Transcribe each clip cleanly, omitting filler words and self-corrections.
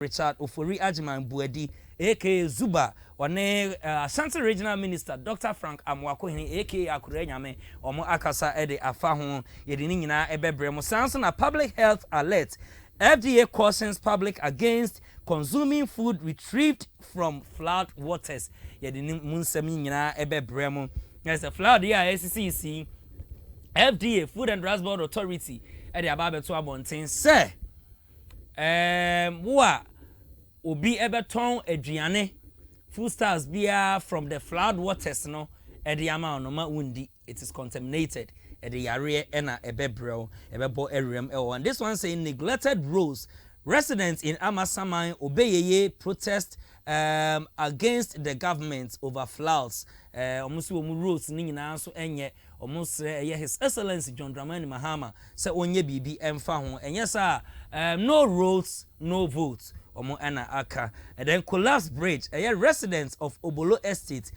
Richard Ofori Ajiman Buedi, aka Zuba, one Ashanti Regional Minister Dr. Frank Amwakohini, aka Akure Nyame, omo akasa ede afa ho yedi ni nyina ebebre mo sanso na public health alert. FDA cautions public against consuming food retrieved from flood waters. Yedi ni munsem nyina ebebre mo. There's a flood here SCC. FDA Food and Drugs Board Authority ede ababeto abonten say wo obi ebeton aduane food stars bia from the flood waters no ediama onoma wundi it is contaminated edi yare ena ebebrel ebebo erem and this one saying neglected roads residents in Amasaman obeyeye protest against the government over floods omusi omu roads ni nyina so enye omusre His Excellency John Dramani Mahama se onye bibi emfa ho enye sa no roads no votes omo ana aka and then collapsed bridge residents of Obolo Estate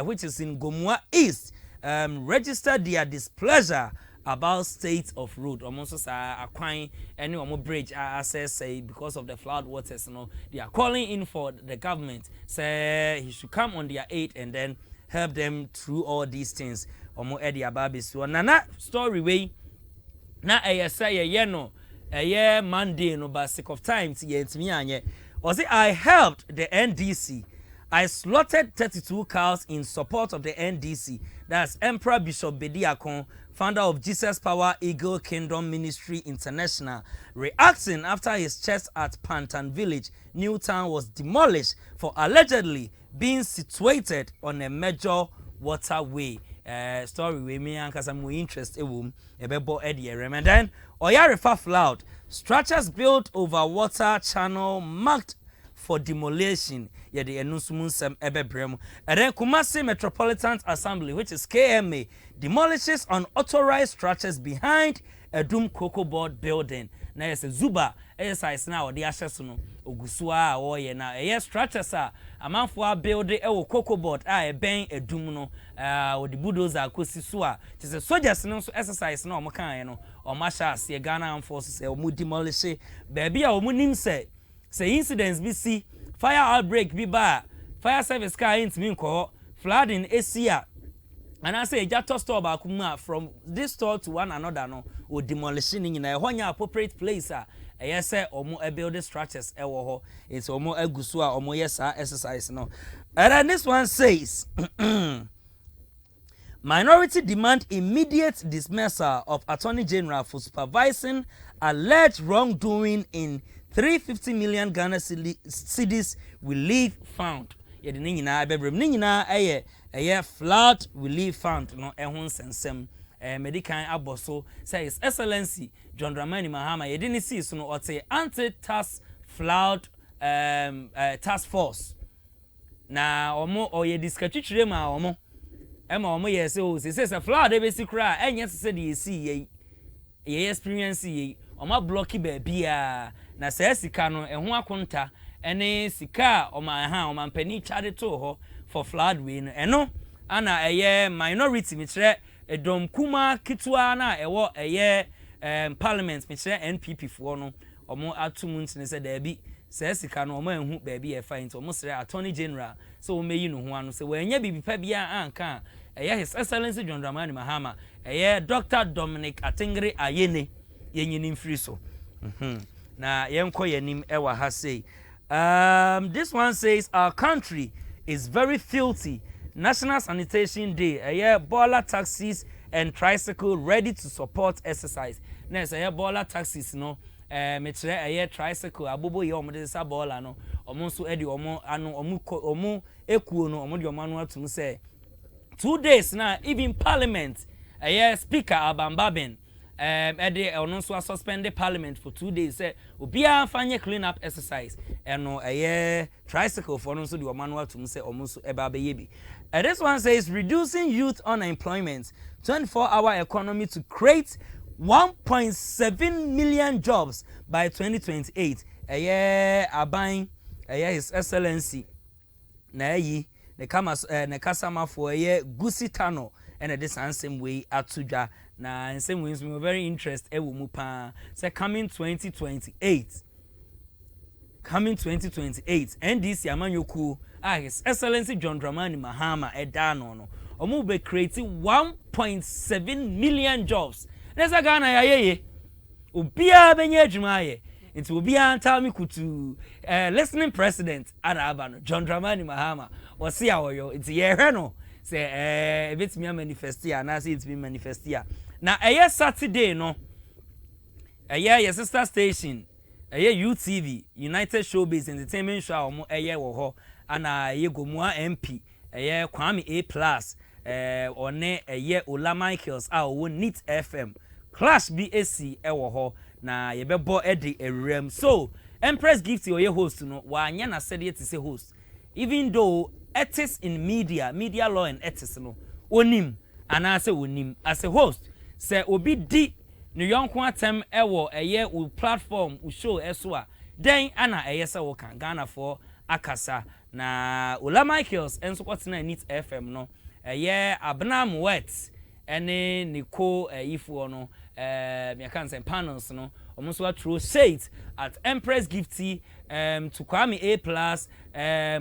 which is in Gomua East registered their displeasure about state of road almost sa akwan any omo bridge access say because of the flood waters they are calling in for the government say he should come on their aid and then help them through all these things omo edi ababe so nana story way na say no Monday no but sick of time to me anye was it I helped the NDC. I slaughtered 32 cows in support of the NDC. That's Emperor Bishop Bediakon, founder of Jesus Power Eagle Kingdom Ministry International, reacting after his church at Pantan Village, Newtown, was demolished for allegedly being situated on a major waterway. Story with me and cause I'm more interested in ebebo edierem and then Oyarefa flood structures built over water channel marked for demolition yede enusumunsem ebebrem and then Kumasi Metropolitan Assembly which is KMA demolishes unauthorized structures behind a Doom Cocoa Board building na yes Zuba exercise na odi ahyeso no ogusua wo ye na structures a amanfo a build e Cocoa Board a ben edum no odi bulldozer akosi so a tise soldiers no so exercise na omokan no omasha ase Ghana forces e omu demolish baby a omu nim say incidents be see fire outbreak be ba fire service car intimi nko flooding esia and I say jato store ba kuma from this store to one another no o demolishing nyina honya appropriate place a say omo build structures e wo ho it's omo agusu a omo yesa exercise no and then this one says minority demand immediate dismissal of Attorney General for supervising alleged wrongdoing in 350 million Ghana cedis relief fund. Yedi ni nyina ebebrem ni nyina eye flood relief fund no ehun sensem medical aboso say His Excellency John Dramani Mahama yedi ni see so no ote anti-tax flood task force na omo oye diskatwitwire ma omo omo ye say flood e be sikra enye se de see ye experience ye omo blocky ba bia na say sika no ehun akonta ene sika oma mpani chade to ho for flood we no eno ana minority mi kire edom kuma kitwa na ewo parliament mi kire NPP fo no omo atum ntine say da bi say sika no omo ehun ba bi e fine to omo sere Attorney General so o meyi no ho anu say wanya bibi pa bia anka His Excellency John Dramani Mahama Dr. Dominic Atingri Ayene yenyinim free so na yenko yenim ewa ha say this one says our country is very filthy. National Sanitation Day Bola taxis and tricycle ready to support exercise. Next Bola taxis no metre tricycle abobo ye omo de sa bola no omo so edi omo anu omo ekuo no omo de omo anu atum say 2 days now even parliament speaker Abambaben ede ono so suspend the parliament for 2 days say obia fanye clean up exercise eno tricycle for no so the manual to say omo so eba be yebi and this one says reducing youth unemployment 24-hour economy to create 1.7 million jobs by 2028 aban His Excellency na yi ne kama ne kasama for gusi tano and this same way atudwa na in same ways we were very interested e wo mu pa say coming 2028 coming 2028 NDC amanyoku His Excellency John Dramani Mahama edano no omo be create 1.7 million jobs nesa Ghana ya yeye obia benye adwuma ye nti obia anta me kutu listening president araba no John Dramani Mahama osi awoyo nti ye hwe no say ebetimi manifest ya na say it be manifest ya na Saturday no your sister station UTV United Showbiz Entertainment Show mo wo ho ana Gomua MP Kwame A+ one Ola Michaels wo Neat FM Clash BAC wo ho na ye bebo edi ewrem so Empress Gift oye host no wa anya na said yet say host even though ethics in media law and ethics no onim ana say onim as a host say obi di no yonko atem ewo o platform o show eso a den ana se wo kan Ghana for akasa na Ola Michaels enso kwatena Neat FM no Abnam Wet ene Nico ifo no me kan say panels no omonso throw shade at Empress Gifty to Kwame A+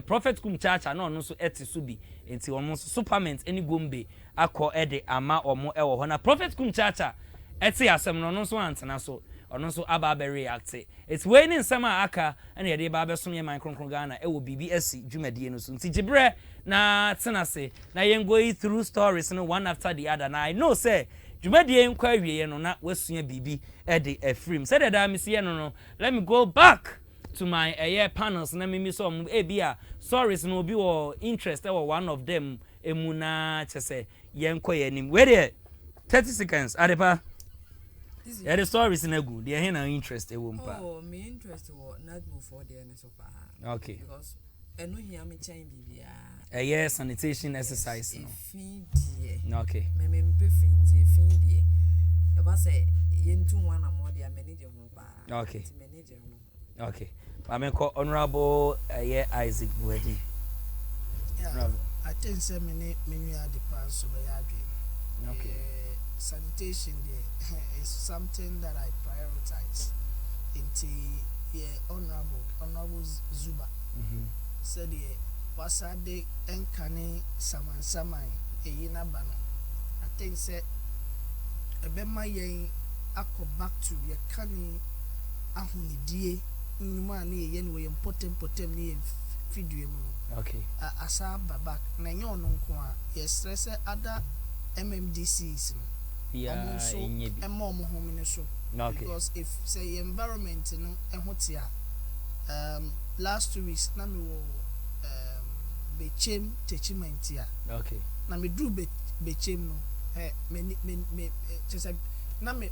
Prophet Kumchacha no so etisubi enti omonso superment eni gombe akọ ede ama omo ewo ho na Prophet Kumchacha eti asem no so antena so ono so aba be react it's waiting nsema aka na ye de ba be so ye man kronkron Ghana e wo BBS dwumadie no so nti gibre na tenase na ye go through stories no one after the other na I know say dwumadie nkwa awie no na wasua bibi e de afrim said that me see no let me go back to my panels na me so bia stories no bi wo interest one of them emuna chese ye nkwa ye nim we there 30 seconds adepa. Yeah, the story is not good. They are not interested. Oh, me interested not move for the NSOPA. Okay. Because I know here me change BBA. Yeah, sanitation exercise. Okay. Me feed. About say into one more their manager. Okay. Okay. I call Honorable Isaac Wedi. Yeah. I think so many are the pass over your Okay. Sanitation there is something that I prioritize. Into Honorable Zuba said wasade enkane saman eyina bano. I think say ebema yen akọ back to ye kani ahunidie nyuma na ye no important ni video mu. Okay. Asa back na nye ono nko a ye stress other MMDCs no. Yeah, okay. Because if say environment no ehotia last 2 weeks na me wo bechem techimentia. Okay. Na me do bechem no me just na me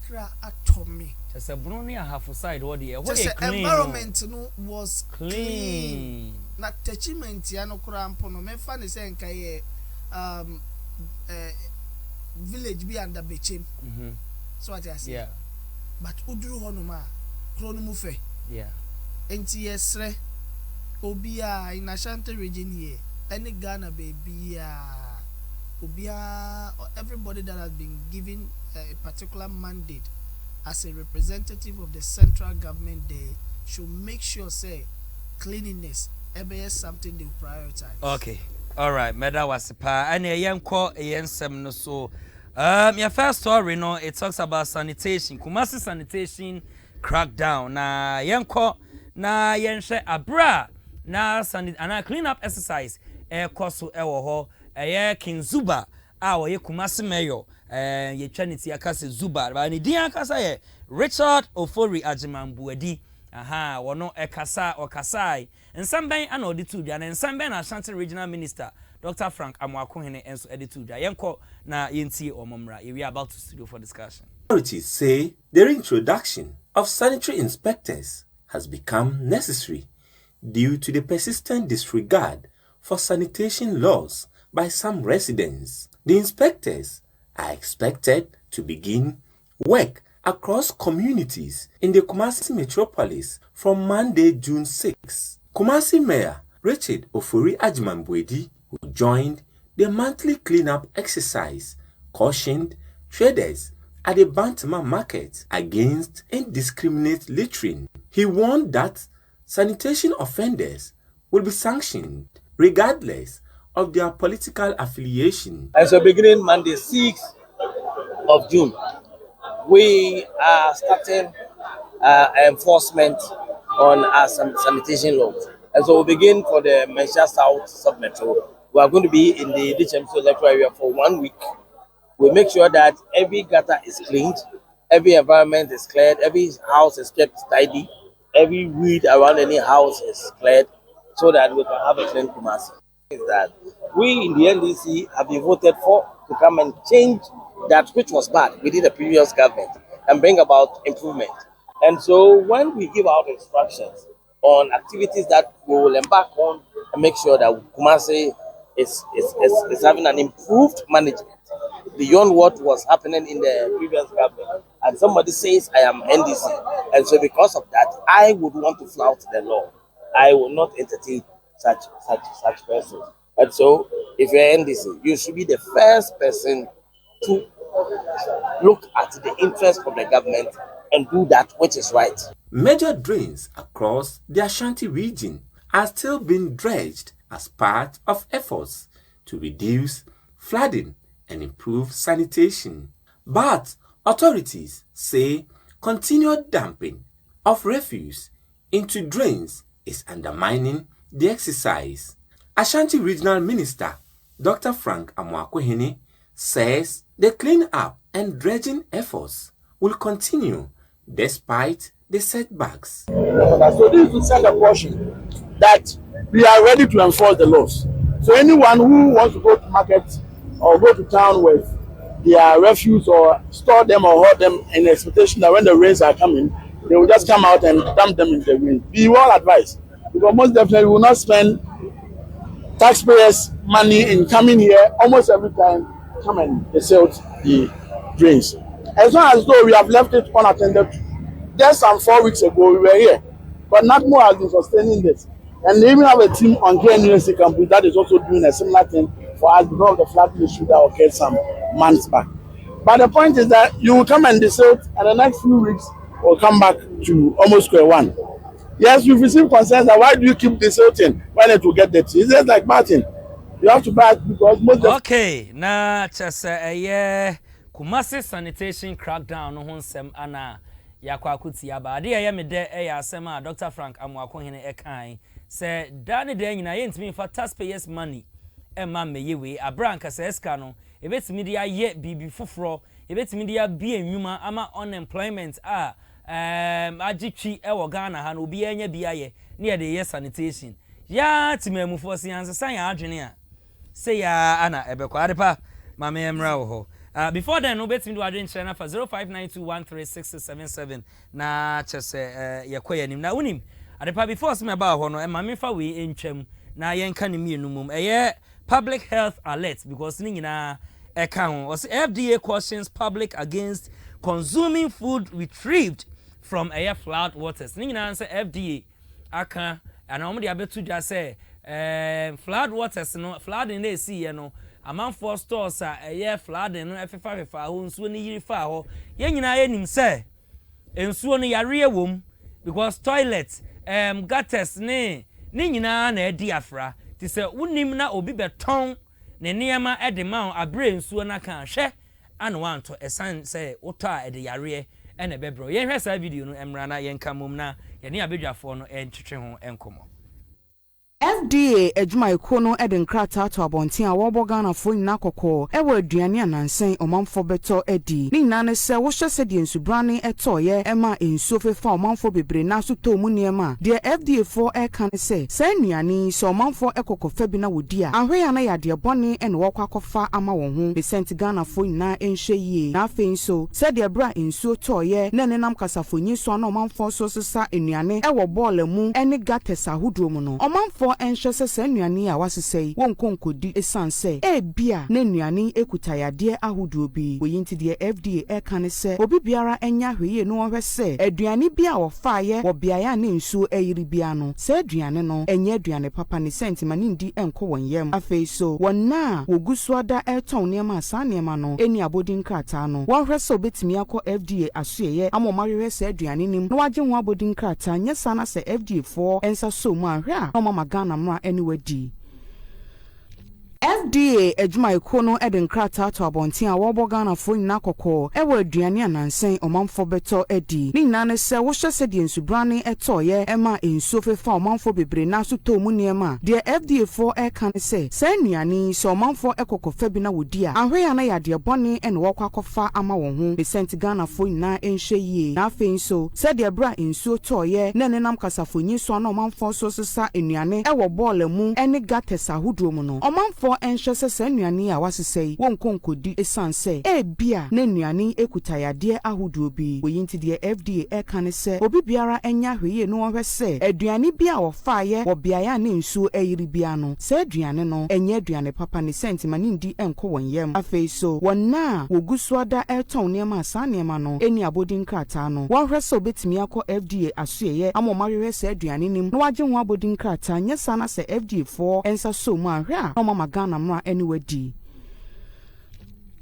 kra atomi. Just a brownie half side what the environment no was clean. Na techimentia no kra ampo no me fa ne say nka ye village be under Bechem. So what I say. Yeah. But uduru honoma krono mu fe. Yeah. Enti yesre obia in Ashanti region here. Any Ghana baby obia everybody that has been given a particular mandate as a representative of the central government there should make sure say cleanliness is something they prioritize. Okay. All right, Meda was pa and a young call a yensem no so your first story no it talks about sanitation Kumasi sanitation crackdown na yenko na yenshe abra na ana clean up exercise koso ewo ho King Zuba ye Kumasi mayor ye Trinity akase Zuba ba ni din akasa ye Richard Ofori Agimambuedi aha wono ekasa okasai nsambɛn ana odi tu dwa na nsambɛn na Ashanti regional minister Dr. Frank Amwakohene enso edi tu dwa yenko na yentie omomra we are about to studio for discussion. Authorities say the reintroduction of sanitary inspectors has become necessary due to the persistent disregard for sanitation laws by some residents. The inspectors are expected to begin work across communities in the Kumasi metropolis from Monday, June 6. Kumasi Mayor Richard Ofori Agimambuedi, who joined the monthly cleanup exercise, cautioned traders at the Bantama market against indiscriminate littering. He warned that sanitation offenders will be sanctioned regardless of their political affiliation. And so beginning Monday 6th of June, we are starting enforcement on our sanitation laws. And so we begin for the Manchester South Sub-Metro. We are going to be in the DHMC electoral area for 1 week. We make sure that every gutter is cleaned, every environment is cleared, every house is kept tidy, every weed around any house is cleared, so that we can have a clean Kumasi. That we in the NDC have been voted for to come and change that which was bad within the previous government and bring about improvement. And so when we give out instructions on activities that we will embark on and make sure that Kumasi is having an improved management beyond what was happening in the previous government, and somebody says I am NDC, and so because of that I would want to flout the law, I will not entertain such persons. And so if you're NDC, you should be the first person to look at the interest of the government and do that which is right. Major drains across the Ashanti region are still being dredged as part of efforts to reduce flooding and improve sanitation. But authorities say continued dumping of refuse into drains is undermining the exercise. Ashanti Regional Minister Dr. Frank Amoakohene says the clean-up and dredging efforts will continue despite the setbacks. So this is to send a portion that we are ready to enforce the laws. So anyone who wants to go to market or go to town with their refuse or store them or hold them in expectation that when the rains are coming, they will just come out and dump them in the rain. Be well advised, because most definitely we will not spend taxpayers' money in coming here almost every time come and silt the drains. As long as though we have left it unattended, just some 4 weeks ago we were here, but not more has been sustaining this. And they even have a team on Care University campus that is also doing a similar thing for us because of the flooding issue that occurred some months back. But the point is that you will come and desilt, and the next few weeks will come back to almost square one. Yes, we've received concerns that why do you keep desilting when it will get dirty? It's just like Martin. You have to buy it because most of okay, na just Kumasi sanitation crackdown no honsem ana yakwa kuti aba ade ya me de asema Dr. Frank Amoakohene ekan say dane de nyina ye ntimi fa taxpayers money ma meyewe abranka se eska no ebetimi dia ye bibi foforo ebetimi dia bi enwuma ama unemployment agitwi ewo Ghana ha no obi anya bi aye ne de ye sanitation ya timamufo si ansesan ya adwene a say ya ana ebekwa adepa mama emra wo ho. Before then, no betting do adwene channel for 0592136677 na chese yekoye nim na unim adepa before some about ho no mama fa we entwam na yenka ne mienu mum public health alert because ni nyina eka ho FDA cautions public against consuming food retrieved from flood waters. Ni nyina say FDA aka and omo de abetu dwa say flood waters no flooding dey see no among four stores flooding no fefa ho nsuo ni yiri fa ho ye nyina ye nim say nsuo no yare wom because toilet gutters ni nyina na edi afra ti say unim na obi beton ne niema edema abre nsuo na kan hwe ana wanto esan say oto ede yare ene bebro ye hwe sa video no emra na ye nka mom na ye ne abedwafo no entwetwe ho enkomo. FDA ejuma ikono eden krata to abontin a wo Ghana fo nyina kokko e wa aduane anansen omanfo beto edi ni nyina ne se wo hye se de nsubrane etoye ema ensuo fefa omanfo bebre na so to mu niema de FDA fo e kan se nnuane so omanfo ekokko fa bi na wodi a ahwe ya na ya de bone ene wo kwakofa ama wo ho percent Ghana fo nyina enhwe yie na afen so se de bra ensuo toye na nenam kasafo nyi so na omanfo so sesa nnuane e wo ball mu ene gates ahudro mu no omanfo enhye se nnuane a wasesei wonkonkodi esanse bia na nnuane ekutayade ahodo bi woyinti de FDA ekane se obi biara enya hweye no wohwe se aduane bi a wofaaye wo biaya ne nsuo eyiri bia no se aduane no enye aduane papa ne sentima ne ndi enko wonyem afei so wonna wogusuada eton ne ma sa ne ma no eni abodi nkrata no wohwe se obetimi akọ FDA asoye amomahwe se aduane nim no wagye ho abodi nkrata nya sana se FDA for ensa so mu ahwe a no mama Ghana mra anywhere FDA ejuma ikono eden krata to abontin a wobo Ghana fo nyina kokko e wa aduane anansen omanfo beto edi ni nyina ne se wo hye se de nsubrane etoye ema ensuo fefa omanfo bebre na so to mu niema de FDA fo e kan se nnuane so omanfo ekokofa bi na wodi a ahwe ya na ya de bone ene wo kwakofa ama wo ho be sent Ghana fo nyina enhye yie na afei so se de bra ensuo toye na nenam kasafo nyi so na omanfo so sesa nnuane e wo ball mu ene gatesa hodo mu no omanfo enhye se nnuane a wasesei wonkonkodi esanse bia na nnuane ekutayade ahodo bi woyinti de FDA ekane se obi biara enya hweye no wohwe se aduane bia wofaaye wo biaya ne nsuo eyiri bia no se aduane no enye aduane papa ne sentima ne ndi enko wonyem afei so wonna wogusuada eton ne ma sa ne ma no eni abodi nkrata no wohwe se obetimi akọ FDA asoye amomahwe se aduane nim no wagye ho abodi nkrata nya sana se FDA for ensa so mu ahwe a no mama Ghana mra anywhere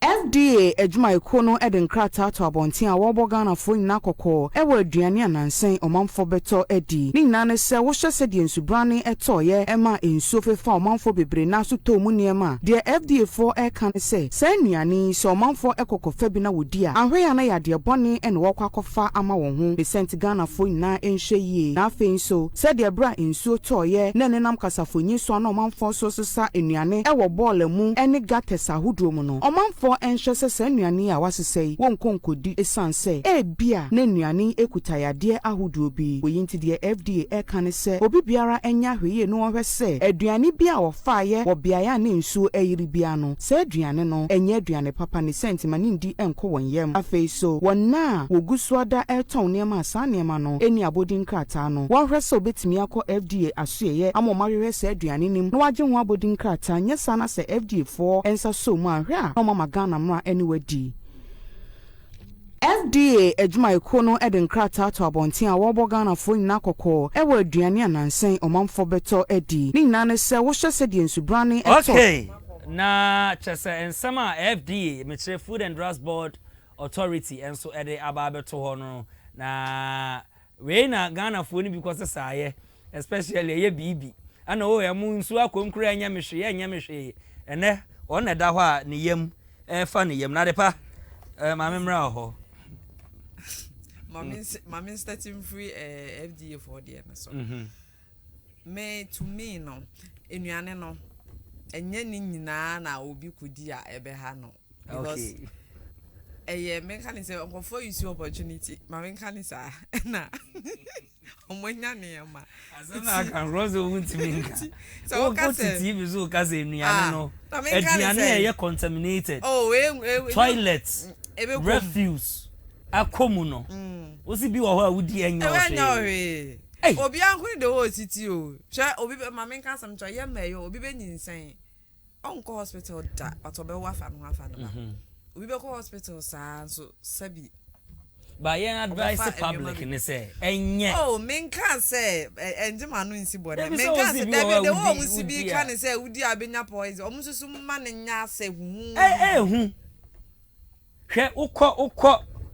FDA ejuma ikono eden krata to abontin a wobo Ghana fo nyina kokko e wa aduane anansen omanfo beto edi ni nyina ne se wo hye se de nsubrane etoye ema ensuo fefa omanfo bebre na so to mu niema de FDA fo e kan se nnuane so omanfo ekokofa bi na wodi a ahwe ya na ya de bone ene wo kwakofa ama wo ho be sent Ghana fo nyina enhye yie na afei so se de bra ensuo toye na nenam kasafo nyi so na omanfo so sesa nnuane e wo ball mu ene gatesa hodo mu no omanfo enhye se nnuane a wasesei wonkonkodi esanse bia na nnuane ekutayade ahodo bi woyinti de FDA ekane se obi biara enya hweye no wohwe se aduane bia wofaaye wo biaya ne nsuo eyiri bia no se aduane no enye aduane papa ne sentima ne ndi enko wonyem afei so wonna wogusuada eton ne ma sa ne ma no eni abodi nkrata no wohwe se obetimi akọ FDA asoye amomahwe se aduane nim no wagye ho abodi nkrata nya sana se FDA for ensa so mu ahwe a no mama Ghana mra anywhere FDA ejuma ikono eden krata to abontin a wobo Ghana fo nyina kokko e wa aduane anansen omanfo beto edi ni nyina ne se wo hye se de nsubrane eto okay na chese ensema FDA metre Food and Drugs Board Authority enso ede ababeto ho no na we na Ghana fo ni because saaye especially ye bibi ana o ya mu nsu akomkura anya mehwe ene on eda ho a ne yam fa ne yam na de pa ma memra ho Mami starting free FDA for the so. Me to me no enuane no enye ni nyina na obi kudi a ebe ha no because me can say for you see opportunity mami can say na omonya ne ma asana kan rose won't me so ka say TV so ka say enuane no eduane ye contaminated toilets refuse akomu no osi bi wo ho a wudi enya o obi anhuri de wo city o hwe obi mama nka sam cho ye mayo obi be nyinsan onko hospital da otobe wafa no obi be ko hospital sa so sabi ba yen advice public ni say enye me nka say enjima no nsi bode me nka say de wo nsi bi kan say wudi abenya poison omususu ma ne nya say hu hu hwe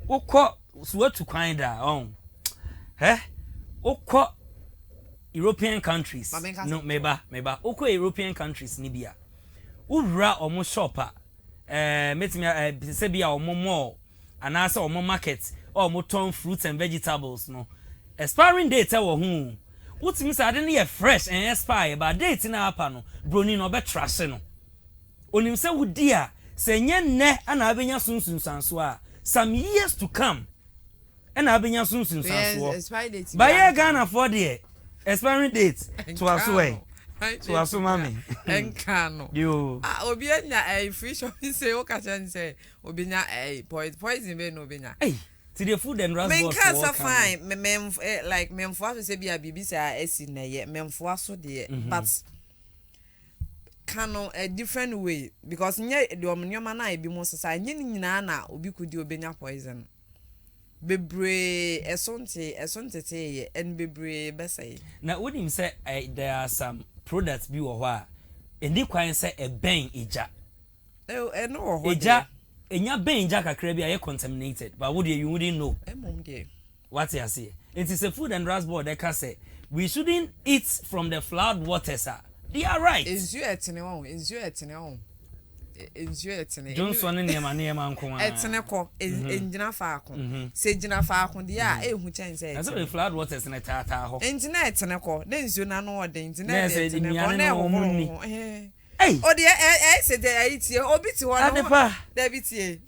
ukọ suwatu kwan da on ukọ European countries no meba ukọ European countries ni bia ura omo shop metimi se bia omo mall anasa omo market omo ton fruits and vegetables no expiring date wo hu utimi sa ade ne ye fresh and expire but date na apa no broni no be trash no onim se wudi a se nye nne ana abenya sunsun sanso a some years to come and abenya sunsun sanso by year Ghana for the expiring date to aswe to aso mami enkano yo obi anya free shopping say o ka chan say obinya poison be no obinya to the food and drugs board. Men can't fine. Men like men for us to be a BBC esi na ye. Men for us so there, but can a different way because nye the omnyoma na ebi mo sasa nye nyina na obi kudi obenya poison. Bebre esonte te and bebre besai. Now when him say there are some products bi wo ho a eni kwan say e ben eja. No eja enya ben eja kakra bi are contaminated but what you wouldn't know. What you say? It is a food and drugs board that can say we shouldn't eat from the flood waters. They are right. Is you etene on? Johnson and Yama nko eteneko engina faako se gina faako de a ehu chense that's the flood waters na tata ho engina eteneko de nsuo na no ode engina eteneko na omuni eh o de se de aitie obi ti ho no da bitie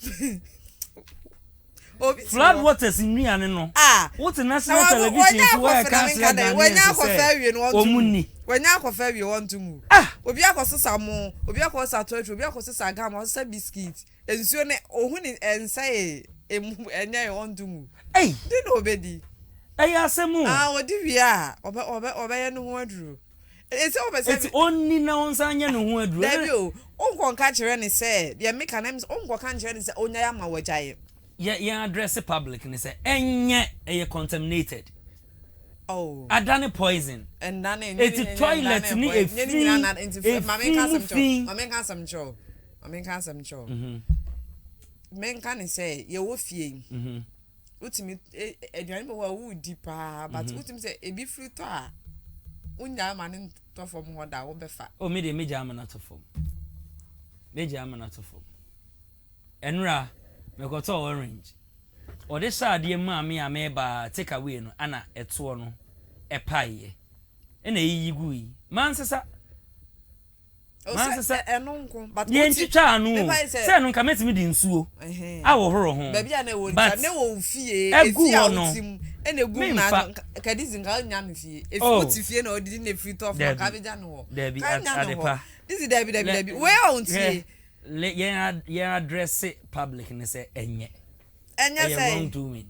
obi flood waters nnuane no what national television so where can say that wanya akofa wie no omuni wanya akofa wie won tumu obi akosesa mo obi akosa toilet obi akosesa gam osa biscuit ensuo ne ohun ensae enya won tumu di no obedi asemu odi wie a obe ye no ho aduru it's only now nsanya no ho aduru debi o onko nka kire ne se de make an names onko kan kire ne se onya ya ma wajaye yeah address the public and say enye contaminated adane poison and then it's toilet ni e free mama can some show men can say ye wo fie utimi aduane bo wa wo di pa but utimi say e bi free to a unya ma ne to fom ho da wo befa me de meja amana to fom enra me got orange or this side ma me ameba take away no ana eto no epaye ena yiyigui mansesa enonko but ye ntitwa anu se no kameti me di nsuo awo horo ho ba bia na wo na wo fie efi awutim ena egu na kadizi nga nya no fie efi oti fie na odidi na free to for ka beja no ho adepa this is debi where on tie ye address public and say enye say wrong doing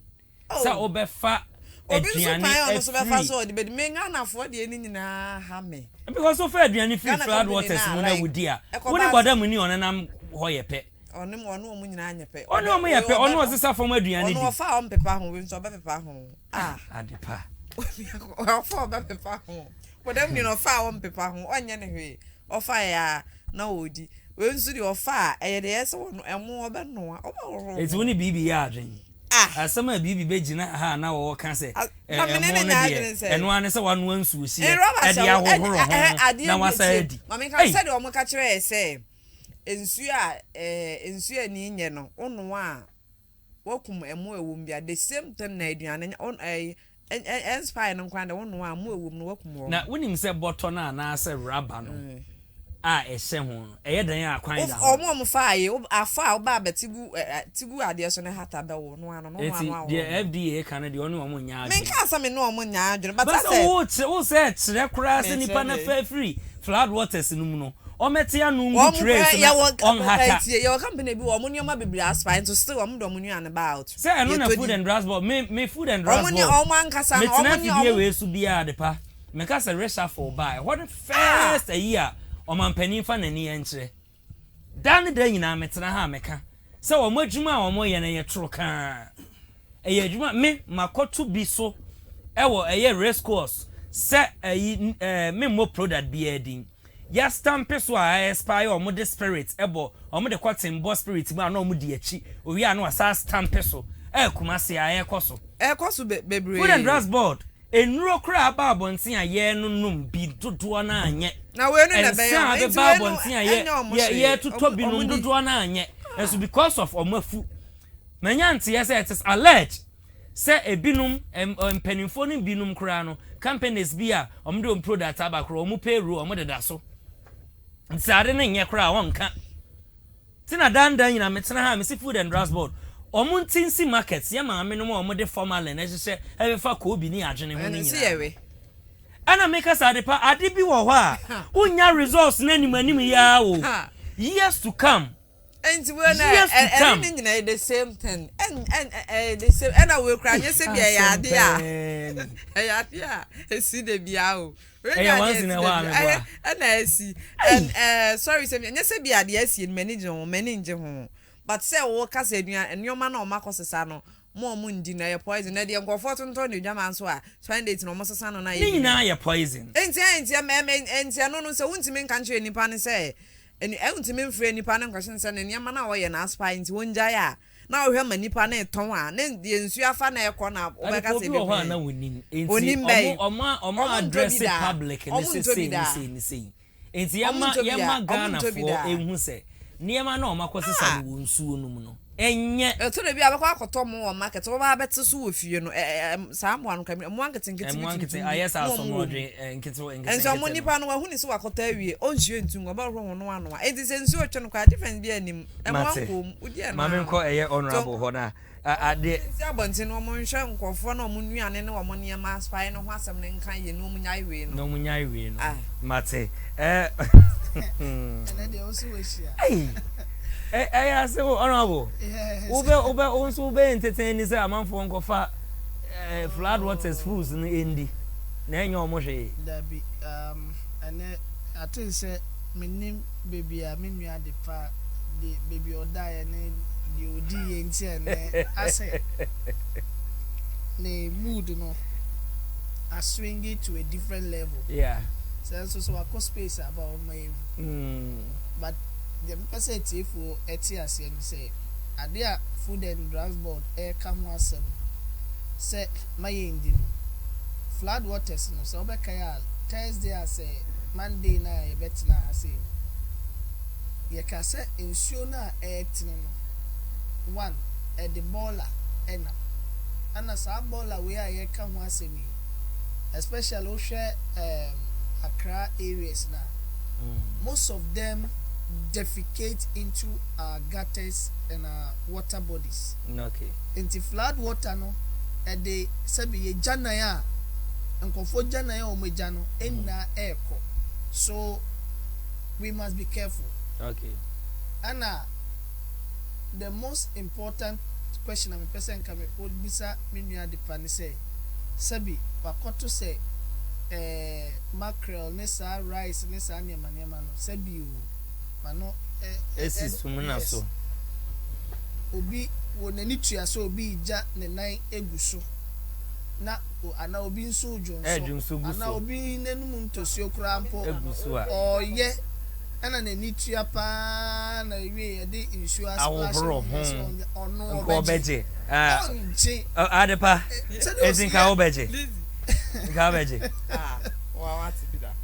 sa obefa aduane e so befa so de be menga na fo de ni nyina ha me because so fa aduane free flood waters no na wudi a woni boda mu ni onenam ho yepe onu mu nyina anyepe onu yepe onu osisa fom aduane di onu fa on pepa ho we so bepepa ho adepa fa bepepa ho boda mu ni no fa on pepa ho onye ne hwe ofa ya na odi we nsu di ofa e de yese wono emo obe no oba it's woni bibi ya adwen asama bibi begina ha na wo ka se emo no de eno ane se wanu ansu osi e de ahohoro ho na wasa edi mama ka se de omo ka kire ese ensu a ni nye no onu a wokum emo ewum bia the same thing na aduane on inspire no kwanda onu a mo ewum no wokum na wonim se bottle na na se rubber no ehye ho dan akwan da omo faaye afa oba betigu ade so ne hata be wo no ano the FDA kan de onu omo nya men ka sa me no omo nya adwene but wo say kire kura se nipa na free flood waters no mu no o meti anu ngu trace on hata your company bi omo nyoma bebre aspire to still omo do omo nua na about say eno na food and drugs board me food and drugs board omo ankasa no omo nyoma we su bia de pa me ka say resha for buy what first a year omampanin fa nani enkyere dan da nyina metena ha meka se wo madwuma a wo ye na ye tro kan eye adwuma me makoto bi so ewo eye race course se me mo product bi edin ya stamp so a expire o mo de spirit ebo o mo de cotton boss spirit ma na o mo de achi owi a na asa stamp so kuma se a ekoso bebre food and drugs board enuro kra ba abonten a ye no nom bi dodo na anye na we no na be ya be ba abonten a ye tuto bi no dodo na anye so because of omafu manyante yes it is alleged say ebinum empanimfo no binum kra no companies bi a omde product abakro omu payroll omde da so nsade na nye kra wonka tina dandan nyina metena ha me food and drugs board omuntinsi markets ya ma ame no mo de formal na hye e fa ko obi ni adwene ho ni nyina ana make us adepa ade bi wo ho a unya results na anim ya o years to come And when and the same thing. And the same and I will cry. Yes, be a idea. I see the biao. Once in a while, and I see. And sorry, yes, be a yes in many home. But say, walk as and your man or Marcos Sano. More moon dinner poison. And the uncle Fortune Tony Jaman so I find it no more son on I. Now you're poison. And your man and no so won't mean country any pan say. And I want to mean for any pan questions and your man away and ask pines one jaya. Now we have many pan tongue, then the ensure fan air corner over Hana winning. Oma address it public and this is saying. It's Yama Ghana for a muse. Niema no makwasisa wonsuo no mu no enye to na bia bekwa akoto mo wo market wo ba bete so ofie no saa mo anu kam mo ankete ayesa so no dwe nkete enso mo nipa no wahuni so wakoto awie onsuo ntungo ba ro no anu a edi sensu otwe no kwa difference bi anim mo anko udi anu mame nko eye honorable ho na ade si abonti no mo nhwe nkofo na mo nuane ne wo mo niema spy no ho asem ne nkan ye no mo nyai we no mate and then they also wish I say honorable. Ube also be entertaining say amanfo nkofa flood waters fools in Indi. Na enyo omohwe. That be and I think say me name baby a me nua de pa the baby or die and the odi enti and I say the mood no I swing it to a different level. Yeah. So I cost space about my but the person for etias and say adia food and drugs board air come once say my indino flood waters no so be kaya Thursday I say Monday na e betina say ye ka say ensure na no one at the baller and sa baller we are ye come once me especially o share Accra areas now. Most of them defecate into our gutters and our water bodies. Okay. Into flood water no, and they sabi janaya, and comfort janaya o mejano na echo. So we must be careful. Okay. Anna, the most important question I'm a person coming would be sa minya de panise. Sabi wakoto say. Mackerel nessa rice nessa nyama no sabi o mano esi sumuna so obi wonani tua so obi ja ne nan eguso na ana obi nso ojonso ana obi nenum ntosio kura mpo eguso a oye ana nani tua pa na ewie ye de insurance splash ono obeje adepa ezinka obeje Gabeje. What to be that?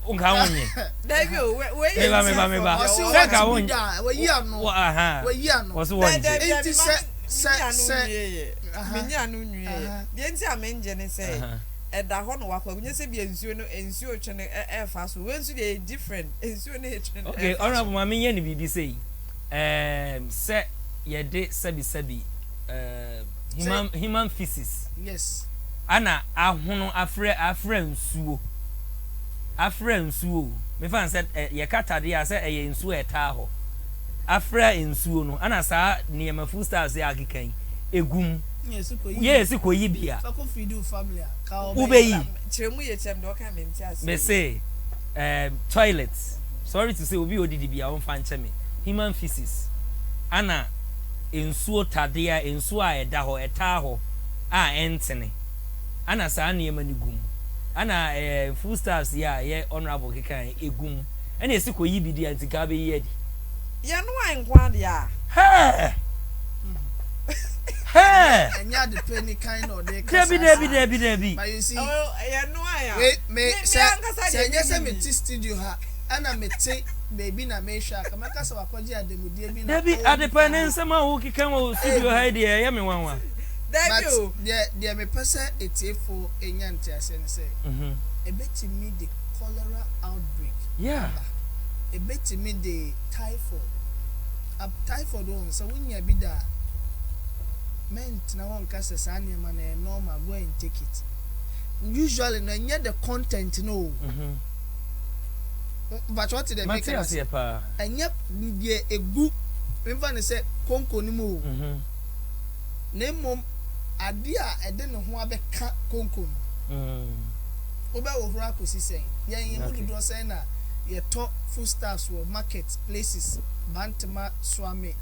Unka wonye. David, wait. Meba. Seka wonye. We no. Aha. We no. Was wonye. Enti se menya no nwie. Die nti amenje ne se. Eda ho no wakwa bunye se bi ensuo no ensuo twe ne e fa so. We nsu dey different. Ensuo ne twe ne. Okay, honorable mama nye ne bibi sei. Se ye de sabi human feces. Yes. Ana ahono afre nsuo me fan said ye katade ya say eye nsuo eta ho afre nsuo no ana saa niema food stars ya akikan egum yes ko yi bia so ko feed family ka ubeyi chiremu ye chem do ka menti ase me say toilets sorry to say obi odidi bia on fan cheme human feces ana nsuo tade ya nsuo a eda ho eta ho a entene ana saa niema ni gum ana food stars ya ye honorable kekan egum ana esi ko yi bidi antika be yi adi ya no an kwa dia enya the penny kind of they debi but you see ya no aya me say me studio ha ana me te baby na me sha kama kasa wakoje ademudie bi na debi adepa nsema wo kekan wo studio ha dia ya me wanwa. But there me person for enyante asen say e beti me the cholera outbreak yeah e beti me the typhoid one so when you be da meant na one kasa sane man e normal go and take it usually na nya the content no but what the make us enya be egu memfa ne sɛ konko ni mu na mmom ade a ɛde ne ho abɛka konko no wobɛwohoro akɔsi sɛn yɛn mu dodoɔ sɛn na yɛtɔ foodstuffs wɔ market places bantama swame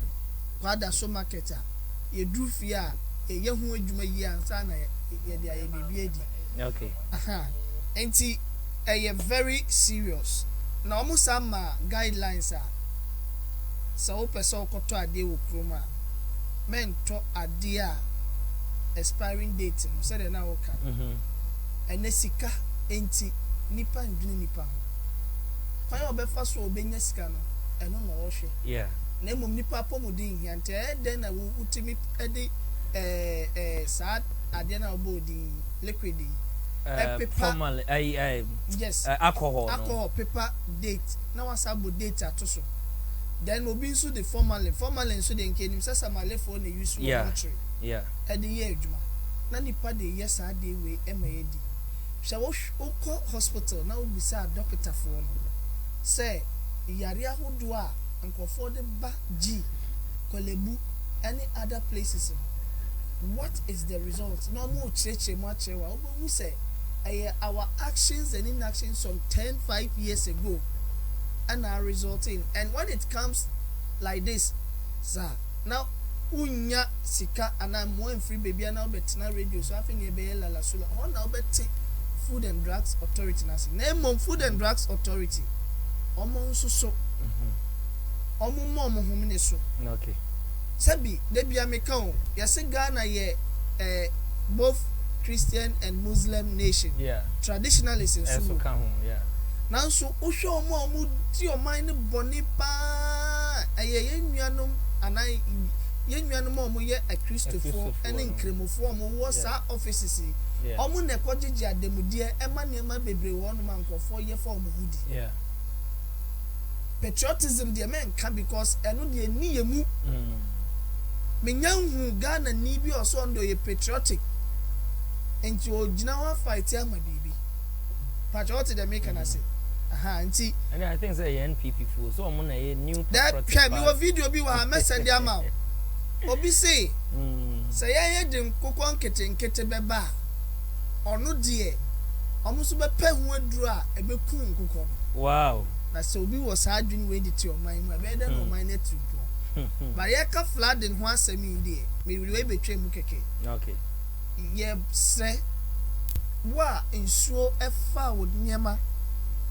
kwada so market a yɛduru fie a yɛhu adwuma yi ansa na yɛde ayɛ biribi adi okay enti ɛyɛ very serious na ɔmo sama guidelines a sɛ wopɛ sɛ wokɔtɔ adeɛ wɔ kurom a mentɔ adeɛ a expiring date no sɛdeɛ na woka ɛnɛ sika enti nipa ndwene nipa ho kwan a ɔbɛfa so ɔbɛnya sika no ɛno na ɔhwɛ na mmom nipa apɔmuden hia nti ɛdɛn na wotumi ɛde saa adeɛ na ɔbɔ odin liquid formal yes alcohol paper date na wasabo date ato so then obi nso de formalin nso de nkenim sɛ samalefo na use water ɛde yɛ adwuma na nipa de yɛ saa de we ɛma yɛ di hwɛ wokɔ hospital na wobisa doctor fo no sɛ yare ahodoɔ a nkɔfoɔ de ba G Kolebu any other places what is the result no more kyerɛkyerɛ mu akyerɛ wa wobɛhu sɛ our actions and inactions some 5 years ago and are resulting and when it comes like this sir now unya sika and I'm more free baby and now betina radio so after near be la sula on now bet Food and Drugs Authority na name Food and Drugs Authority omo so omo mo home so okay sabi de bia meka o yase Ghana ye both Christian and Muslim nation traditionalists in so now so ohwe omo ti o man ne boni pa yenuanom anai yenuanom omo ye a Christopher ene nkremofo omo wo sa offices omo ne kogege ademudie ema niema bebre wo no mankofo ye for omo hudi patriotism de men can because eno de ni yemu menyanhu Ghana ni bi oso ndo ye patriotic enti o gina wa fight ama bibi patriotic de make na say nti and I think say NPP full so omo na ye new that can me video bi wa message am obi say say ye dem kokon nkete beba ono de omo so be pa hu aduru a ebeku nkokon wow na so obi was adwin we di ti o man mu be den o man net to but ye ka flooding ho asemi de me we betwa mu keke okay ye se wa insuo efa wo nyema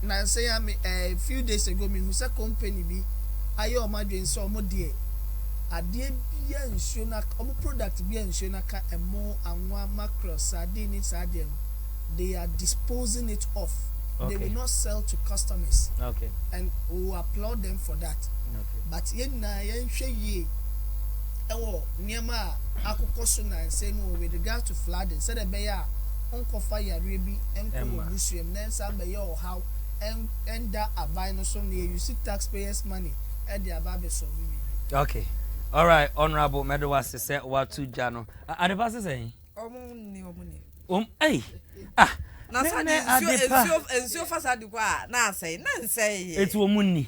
na say am a few days ago me who say company bi ayo madwen so mo de ade bia insuo na omo product bia insuo na ka emo anwa macro sardine ni sardine they are disposing it off. Okay. They will not sell to customers. Okay. And we will applaud them for that. Okay. But yen na yen hwe ye ewo niema akokoso na say no with regard to flooding said be ya onkofa yare bi enko busuem na nsa be ya how and that abai no so na you see taxpayers money e dey aba be so we. Okay. All right, honorable Medwas say what to Jano. Adepase say? Omuni. Hey. Ah. Na sa ensio fasadi kwa na say it's omuni.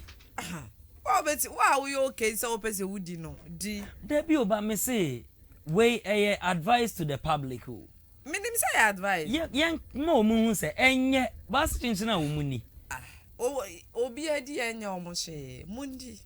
Wa we okay so pese wudi no di Debi oba me say we advice to the public who minim say advice yen mo mu hu say enye bas chinchina omuni obi adi enye omhye mundi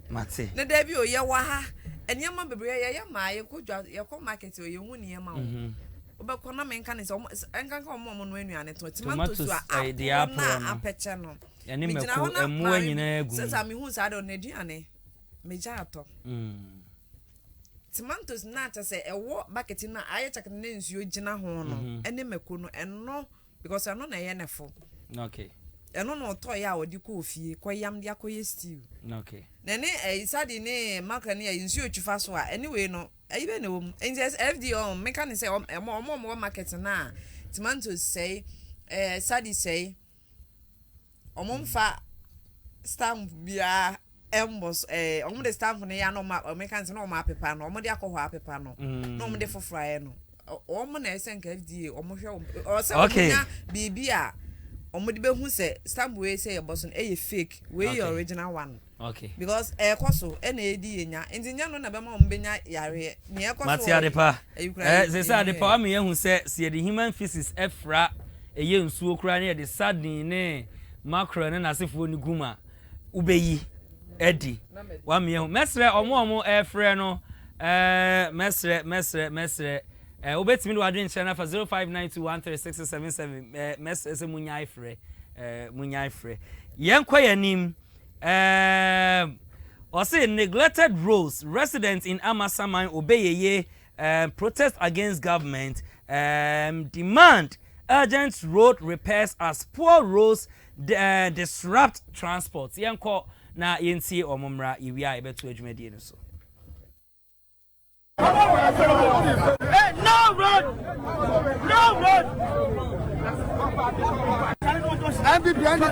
mate na debi o ye wa ha enyema bebre ye ma ye kodwa ye ko market o ye hu niema o obekọ na menka ne se enka ka omo no anuane to tomatoes a na apeche no ene meko emu anyina egu sesa me hu sa de na aduane meja ato tomatoes na cha se ewo bucket na aye chak na nsuo gina ho no ene meko no eno because eno na ye nefo okay eno no to ya odi ko ofie ko yam dia ko ye stew okay na ne isadi ne makani ya nsuo twifa so a anyway no ayibe na wom njes FD on meka ne say omo market na tomatoes say sadi say omomfa stamp bia embos omo de stamp ne ya no meka ne no ma pepa no omo de akọ ho apepa no no omo de fofra no omo na esen ka FD omo hwe o say omo bibia omodi be hu say stamp we say your boss no fake we your original one. Okay. Because koso e na edi enya ntinya no na be ma ombenya yare ne koso Matia depa se say depa am ye hu say se the human feces efra eye nsuo kura ne de sardine ne mackerel ne nasefo ni guma ubeyi edi wa me hu mesre omo efre no mesre obetimi do adwen channel for 0592136677 mesre se munya efre yenkwa yanim also neglected roads. Residents in Amasaman obey protest against government. Demand urgent road repairs as poor roads disrupt transport. Yanko na yenti omumra iwia ebe to adwumadi no so. No road. I'm the brand new.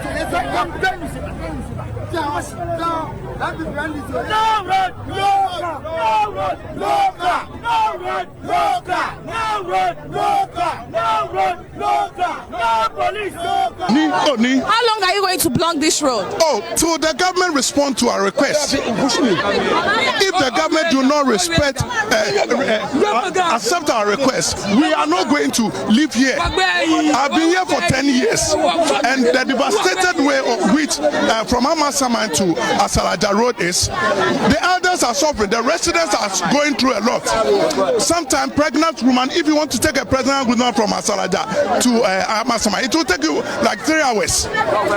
No police. How long are you going to block this road? Oh, till the government respond to our request. If the government do not accept our request, we are not going to live here. I've been here for 10 years, and the devastated way of which from Amasaman to Asalaja Road is, the elders are suffering, the residents are going through a lot. Sometimes pregnant woman, if you want to take a pregnant woman from Asalaja to Amasaman, it will take you like 3 hours.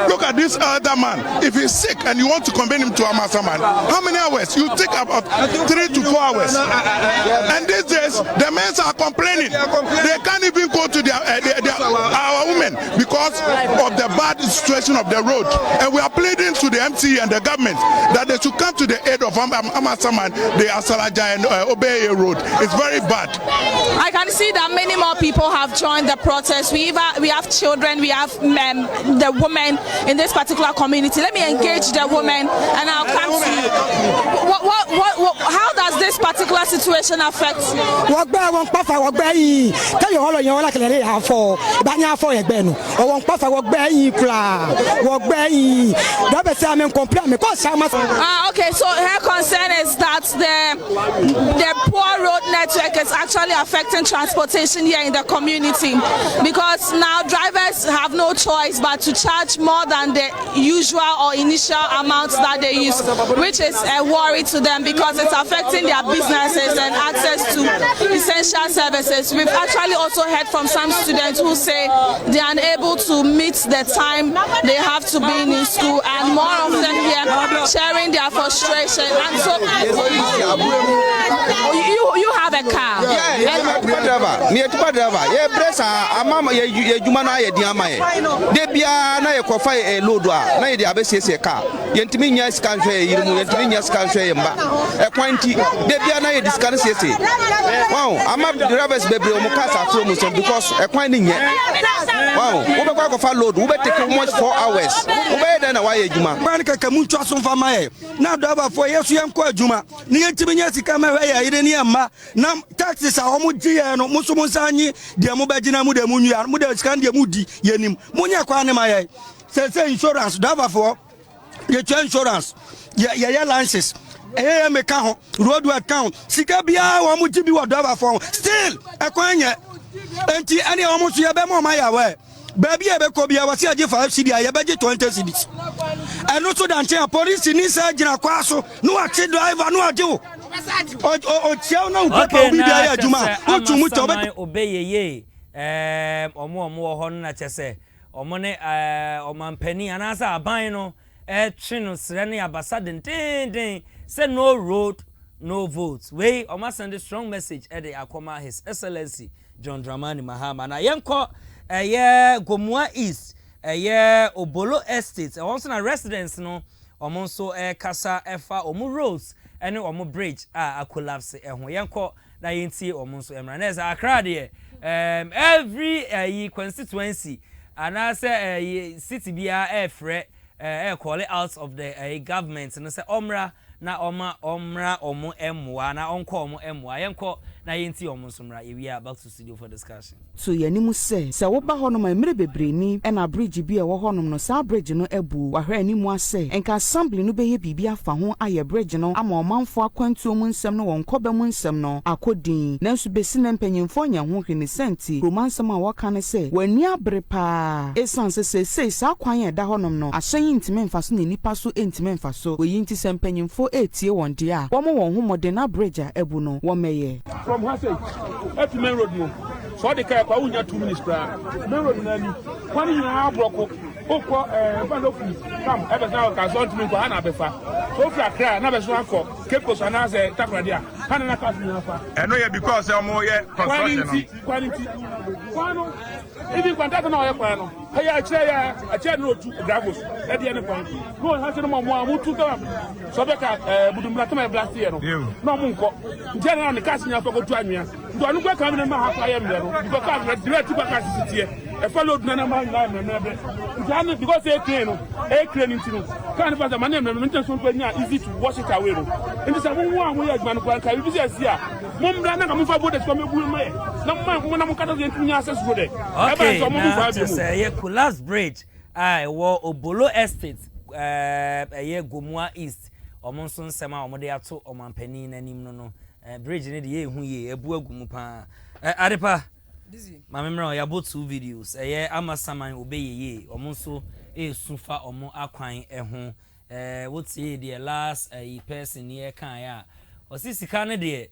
Look at this elder man. If he's sick and you want to convey him to Amasaman, how many hours? You take about 3 to 4 hours. And these days, the men are complaining. They can't even go to our women because of the bad situation of the road. And we are pleading to the MCE and the government that they should come to the aid of Amasaman, the Asalaja and Obeye Road. It's very bad. I can see that many more people have joined the protest. We have children, we have the women in this particular community. Let me engage the women and I'll come to you. How does this particular situation affect you? Okay, so her concern is that the poor road network is actually affecting transportation here in the community, because now drivers have no choice but to charge more than the usual or initial amounts that they use, which is a worry to them because it's affecting their businesses and access to essential services. We've actually also heard from some students who say they are unable to meet the time they have to be in school, and more of them here sharing their frustration. And so you have a car. Now, Daba for yes, you am quite Juma. Near Tibinyasi Camera, Ireniama, Nam taxes are Homudia and Musumusani, Diamobajina Muda Munia, Muda Scandia Mudi, Yenim, Munia Quanema, says insurance, Daba for your insurance, your licenses. Mekaho, road account, Sikabia, or Mutibi, or Dava for still a quanya. And any almost your bemo my way. Baby, I was here for CD, I budget 20 CDs. And also, the police in inside Jinaquaso, no accident driver, no ado. Okay, obey ye, or more Hana Chese, or money, or Mampeni, and as a bino, Chino, Sereni, Abasadin, ding, said no road, no votes. Way, or must send a strong message at the Akoma, His Excellency, John Dramani Mahama. And I am called. Gomua East, Obolo Estates, also a residence no, so Casa Efa, Omu Roads, and Omu Bridge, a collapse, and Yanko, Nainti, Omonso Emranez, Accra, every constituency, and I say city be a fret, call it out of the government, and I say Omra, na Omra, Omu Emwa, na Onko Omu Emwa, Yanko. na yenti omonsomra we are back to studio for discussion. So yanimu se wo ba hono ma emre bebre ni e na bridge bi e wo honom no sa bridge no ebu wa hwe animu ase enka assembly no beye bibi afa ho aye bridge no ama omanfo akwantu mu nsem no won koba mu nsem no akodin nanso besi na mpanyimfo nya ho hwe ne senti romansem a waka ne se wani abre pa esanse se sa kwan e da honom no ahyen ntime mfaso ne nipa so ntime mfaso oyi nti se mpanyimfo etie won de a wo mo won ho modern bridge a ebu no wo meye from Hase at main road no so the car kwa unya 2 minutes pra main road na ni kwani nya abroko okọ balofu kam ebe na ka so ntimi kwa na befa so fra kra na be so akọ kepo so na se takrade a Hana na ka na fa eno ye because omo ye construction quality kwano even kwanta na oye kwano haya ache no tu gravos e de ne point no Hase no mo amutu ka so be ka budumla tama blast ye no no mo nko general ne kasi nya fa ko tu anwea ndo anu kwa ka me ma ha fa ye me no because ka direct ba ka sitie e follow na ma na be jani because e crane ntino kan fa ma na me nten so kwa nya easy to wash it away no ndi sa mo amu ya adman kwa ka bi se sia mo mbra na ka mo fa bode ko me bu me na mo kata ntino nya access bode e ba so mo fa bi mu say collapse bridge ai wo Obolo estate eye Gomua East omonso nsema omode ato omampani nanim no bridge ne de ye hu ye ebu agumu pa adepa Dizzi mamemra ya bought 2 videos amasaman obeyeye omonso esufa omo akwan eho what say the last person here kan ya osisika ne de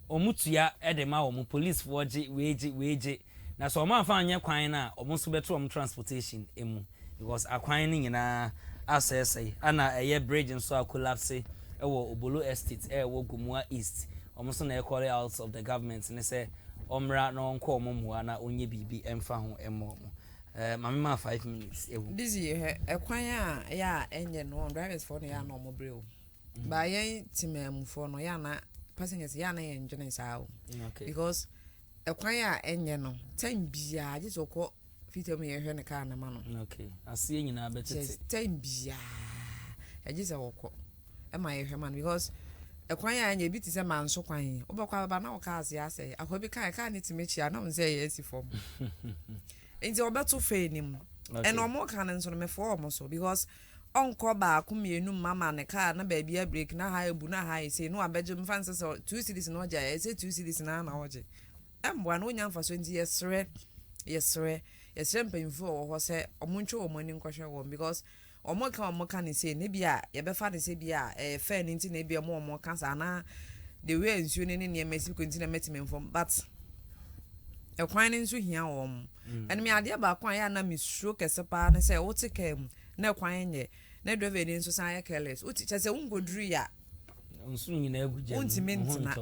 omutua edema omo police forge weje na so omo afa anya kwan na omonso beto omo transportation emu because akwan ni nyina asese ana bridge nso collapse ewo Obolo estate ewo Gomua East omonso na call out of the government ne say omra na onko omomua na onye bibi emfa ho emo mamema 5 minutes ewu Dizzi ekwan a ya enye no drivers for no ya no mo breo ba yen timam for no ya na passengers ya na yen jene saa because ekwan a enye no time bia je sokọ fitem ye hwe ne car na ma no okay asie nyina betete time bia eje se wokọ e ma ye hwe man because ekwan ya anya bi ti se manso kwan obekwa baba na oka ase ase akwabi kan ne timechia na nze ye esi form enti obeto fe nim and omo kan nso no me for omo so because onko ba ko mienu mama ne car na ba bia break na ha ebu na ha ese no abeje mfanse so 2 cities no ja ese 2 cities na oje embo na onya mfa so enti yesre mpemfo wo se omoncho omani nkwahwe wo because omo kan ne se ne bia ye be fa ne se bia fair ne nti ne bia omo kan sa na the way nsuo ne ne mesi ko nti na metimemfo but ekwan ne nso hia wo and me ade ba kwan ya na misro kese pa ne se wo tekem na kwan nye na driver ne nso san ya careless wo chese wo ngoduru ya nso nyina aguje na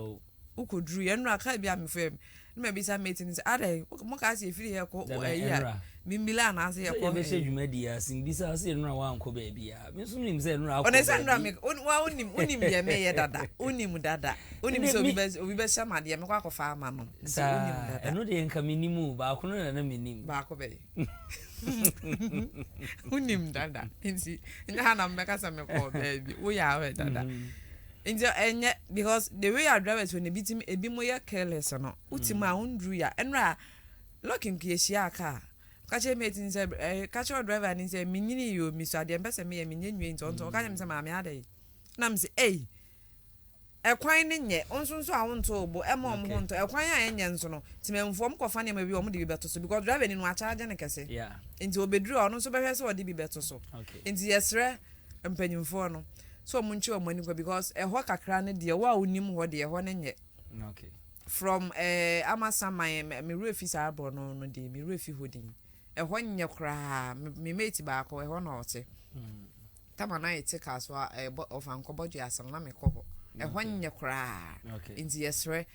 ukoduru ya nra ka bia me fem me bi sa meeting se ade mo ka se firi he ko ya mimbila na ase ya ko be se dwumadi ya sin bi sa se nra wa nko ba bia me nso nim se nra ko one se nra me wa unim ye me ye dada unim so obi be shama de me kwa ko fa ama no so unim dada eno de nka minimu ba ko no na minim ba ko be unim dada nti Hana mmeka sa me ko baby wo ya we dada enye because the way our drivers when ebi mo ya careless no utim a undru ya enra looking kieshia aka kache meeting say kache driver ni say minyini yo miso ade mpese me minyenwe ntonto kache me say maame ade na me say ekwan ne nye onsunso a wonto obo ema om honto ekwan a enye nso no timemfo mkofa ne ma bi om de bi beto so because driver ni no a charge ne kese yeah nti obedru ono so behwe se odi bi beto so nti yesre mpanyimfo no so munchi o mani ko because ho kakra ne de wa onim ho de ho ne nye okay from amasaman me refi sarbo no de me refi hodin ho nye kra me mate ba ko ho na ote tama na ite kaso of anko bodu asam na me ko ho nye kra nti yesre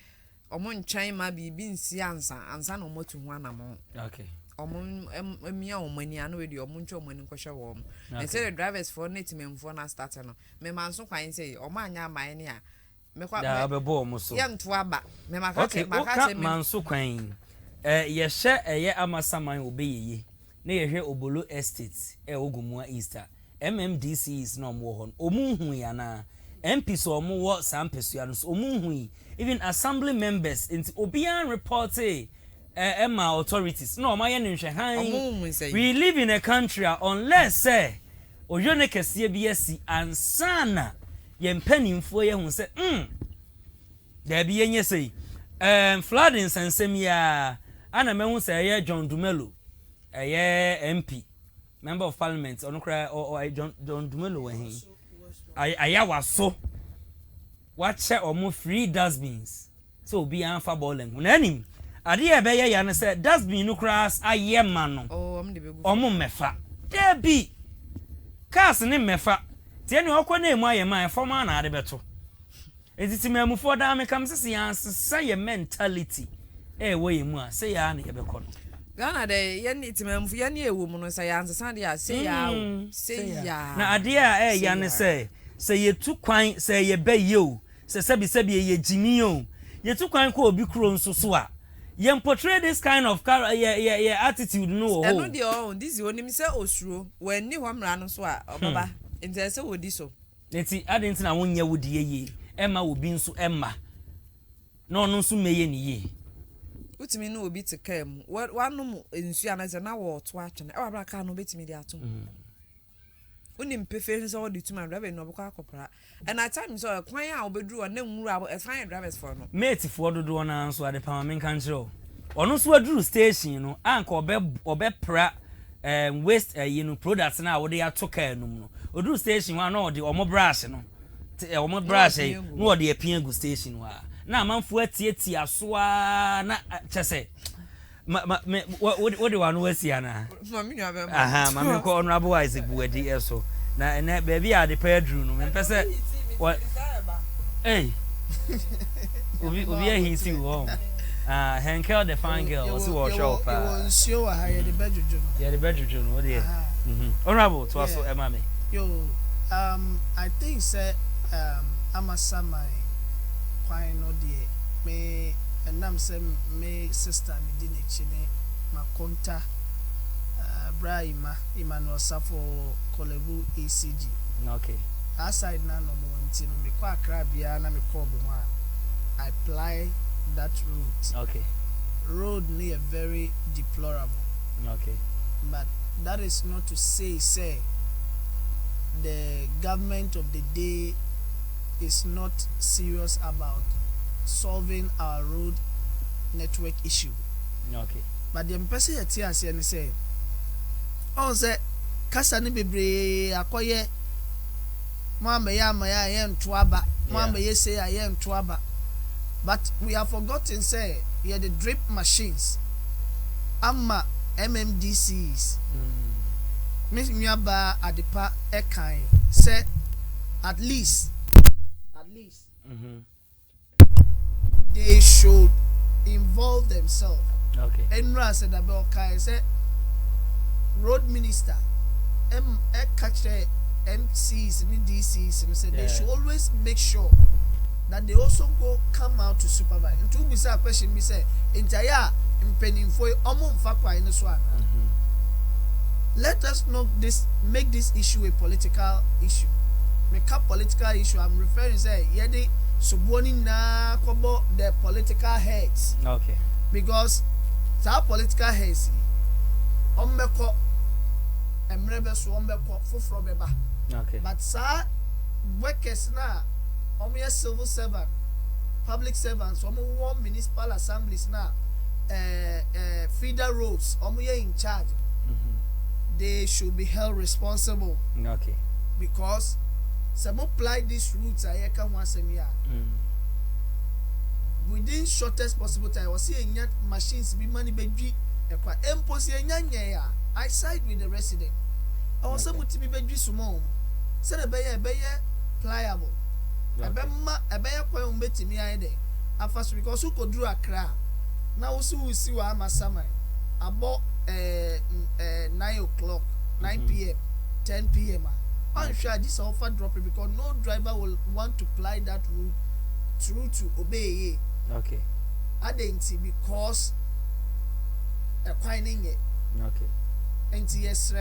omo ntwan ma bibi nsi ansa na omotu ho anamo okay omon emia omani anu we de omoncho omani kwhwe wo and say the drivers for netimemfo na start no me manso kwan say omanya aman ne a me kwa da bebo mo so ye nto aba me maka okay maka manso kwan ye hye amasaman obeyeye na ye hwe Obolo estate Gomua East MMDC is no mo ho omunhu ya na MPs omo wo sampesua no so omo hui even assembly members into obian reported Emma authorities no ma ye nhwe we live in a country unless say oyone kese bi asi ansana ye mpanimfo ye hu say there be yenye say flooding sensem ya ana mehu say ye John Dumelo MP member of parliament ono kra or John Dumelo we hin aya waso wache omo free dustbins so obi anfa bowling na anim ade e be ye ya ne say dustbin no kras aye ma no omo mefa debi cars ne mefa tie ne okọ na emu aye ma formal na ade beto etiti memufo da me kam sese yan say your mentality we emu a say ya na ye be kono Ghana de yen itimemfu yen ewo mu no say yan sese de say ya na ade a ya ne say ye tu kwan say ye be ye o say sebi ye jimi o ye tu kwan ko obi kro nso so a ye portray this kind of attitude no o eno de o this onim say osuro when ni hwamra no so a obaba enti say wodi so enti ade enti na wonye wodi ye emma obi nso emma no no nso meye ni ye utimi no obi te kam wanum ensu anaze na wo to atwene e wa bra ka no betimi de atom unim pefe so wodi tuma driver no bokọ akopra and at times so kwan a obeduru na nwuru a fine drivers for no mate for dodo na nso ade pa men kan kire ono so aduru station no anka obe pra waste products na wo de atoka enum no oduru station wa na ode omo brush no omo brush no ode apia gu station wa na amanfo atieti asoa na chese what do one was yana mami ko honorable wise buadi eso na baby a the pedro no me pese what obi a he see wo Henkel the fine girl was who was show pa show a higher the bedroom no dey honorable to also mami I think say amasama kwai no dey me enam say me sister me di nechine makonta Brahima Emmanuel Safo Kolebu ACG okay aside na no mo nti no me kwa akra bia na me call bo I apply that route okay road near very deplorable okay but that is not to say the government of the day is not serious about solving our road network issue. Okay. But the person here tia and say, "Oh, say kasa ni bebre akoye mama ya yen twaba mama ye say yen twaba." But we have forgotten say here the drip machines amma MMDCs. Miss Miaba Adepa Ekai say at least they should involve themselves. Okay. Enra said about Kai said road minister catch MCs and DCs and said they should always make sure that they also come out to supervise. And to be say a question, me say entire impending for fakwa in this one. Let us not make this issue a political issue. Make a political issue. I'm referring to say yedi suboni na kobo the political heads. Okay. Because that political heads ombeko emrebe so ombeko fufro beba. Okay. But sir workers na omo civil servant, public servants, omo one municipal assemblies na feeder roads, omo in charge. They should be held responsible. Okay. Because some apply these routes I can once a year. Within shortest possible time, I was seeing yet machines be money baby. I side with the resident. I was able to be baby sumo. Said a bayer pliable. A bayer coin betting me I day. At first because who could draw a crowd. Now we see what I'm a summer. About 9 o'clock, 9 p.m., 10 p.m. I'm sure this offer dropping because no driver will want to ply that route through to obey. Okay. I didn't see because a quining it. Okay. And yes,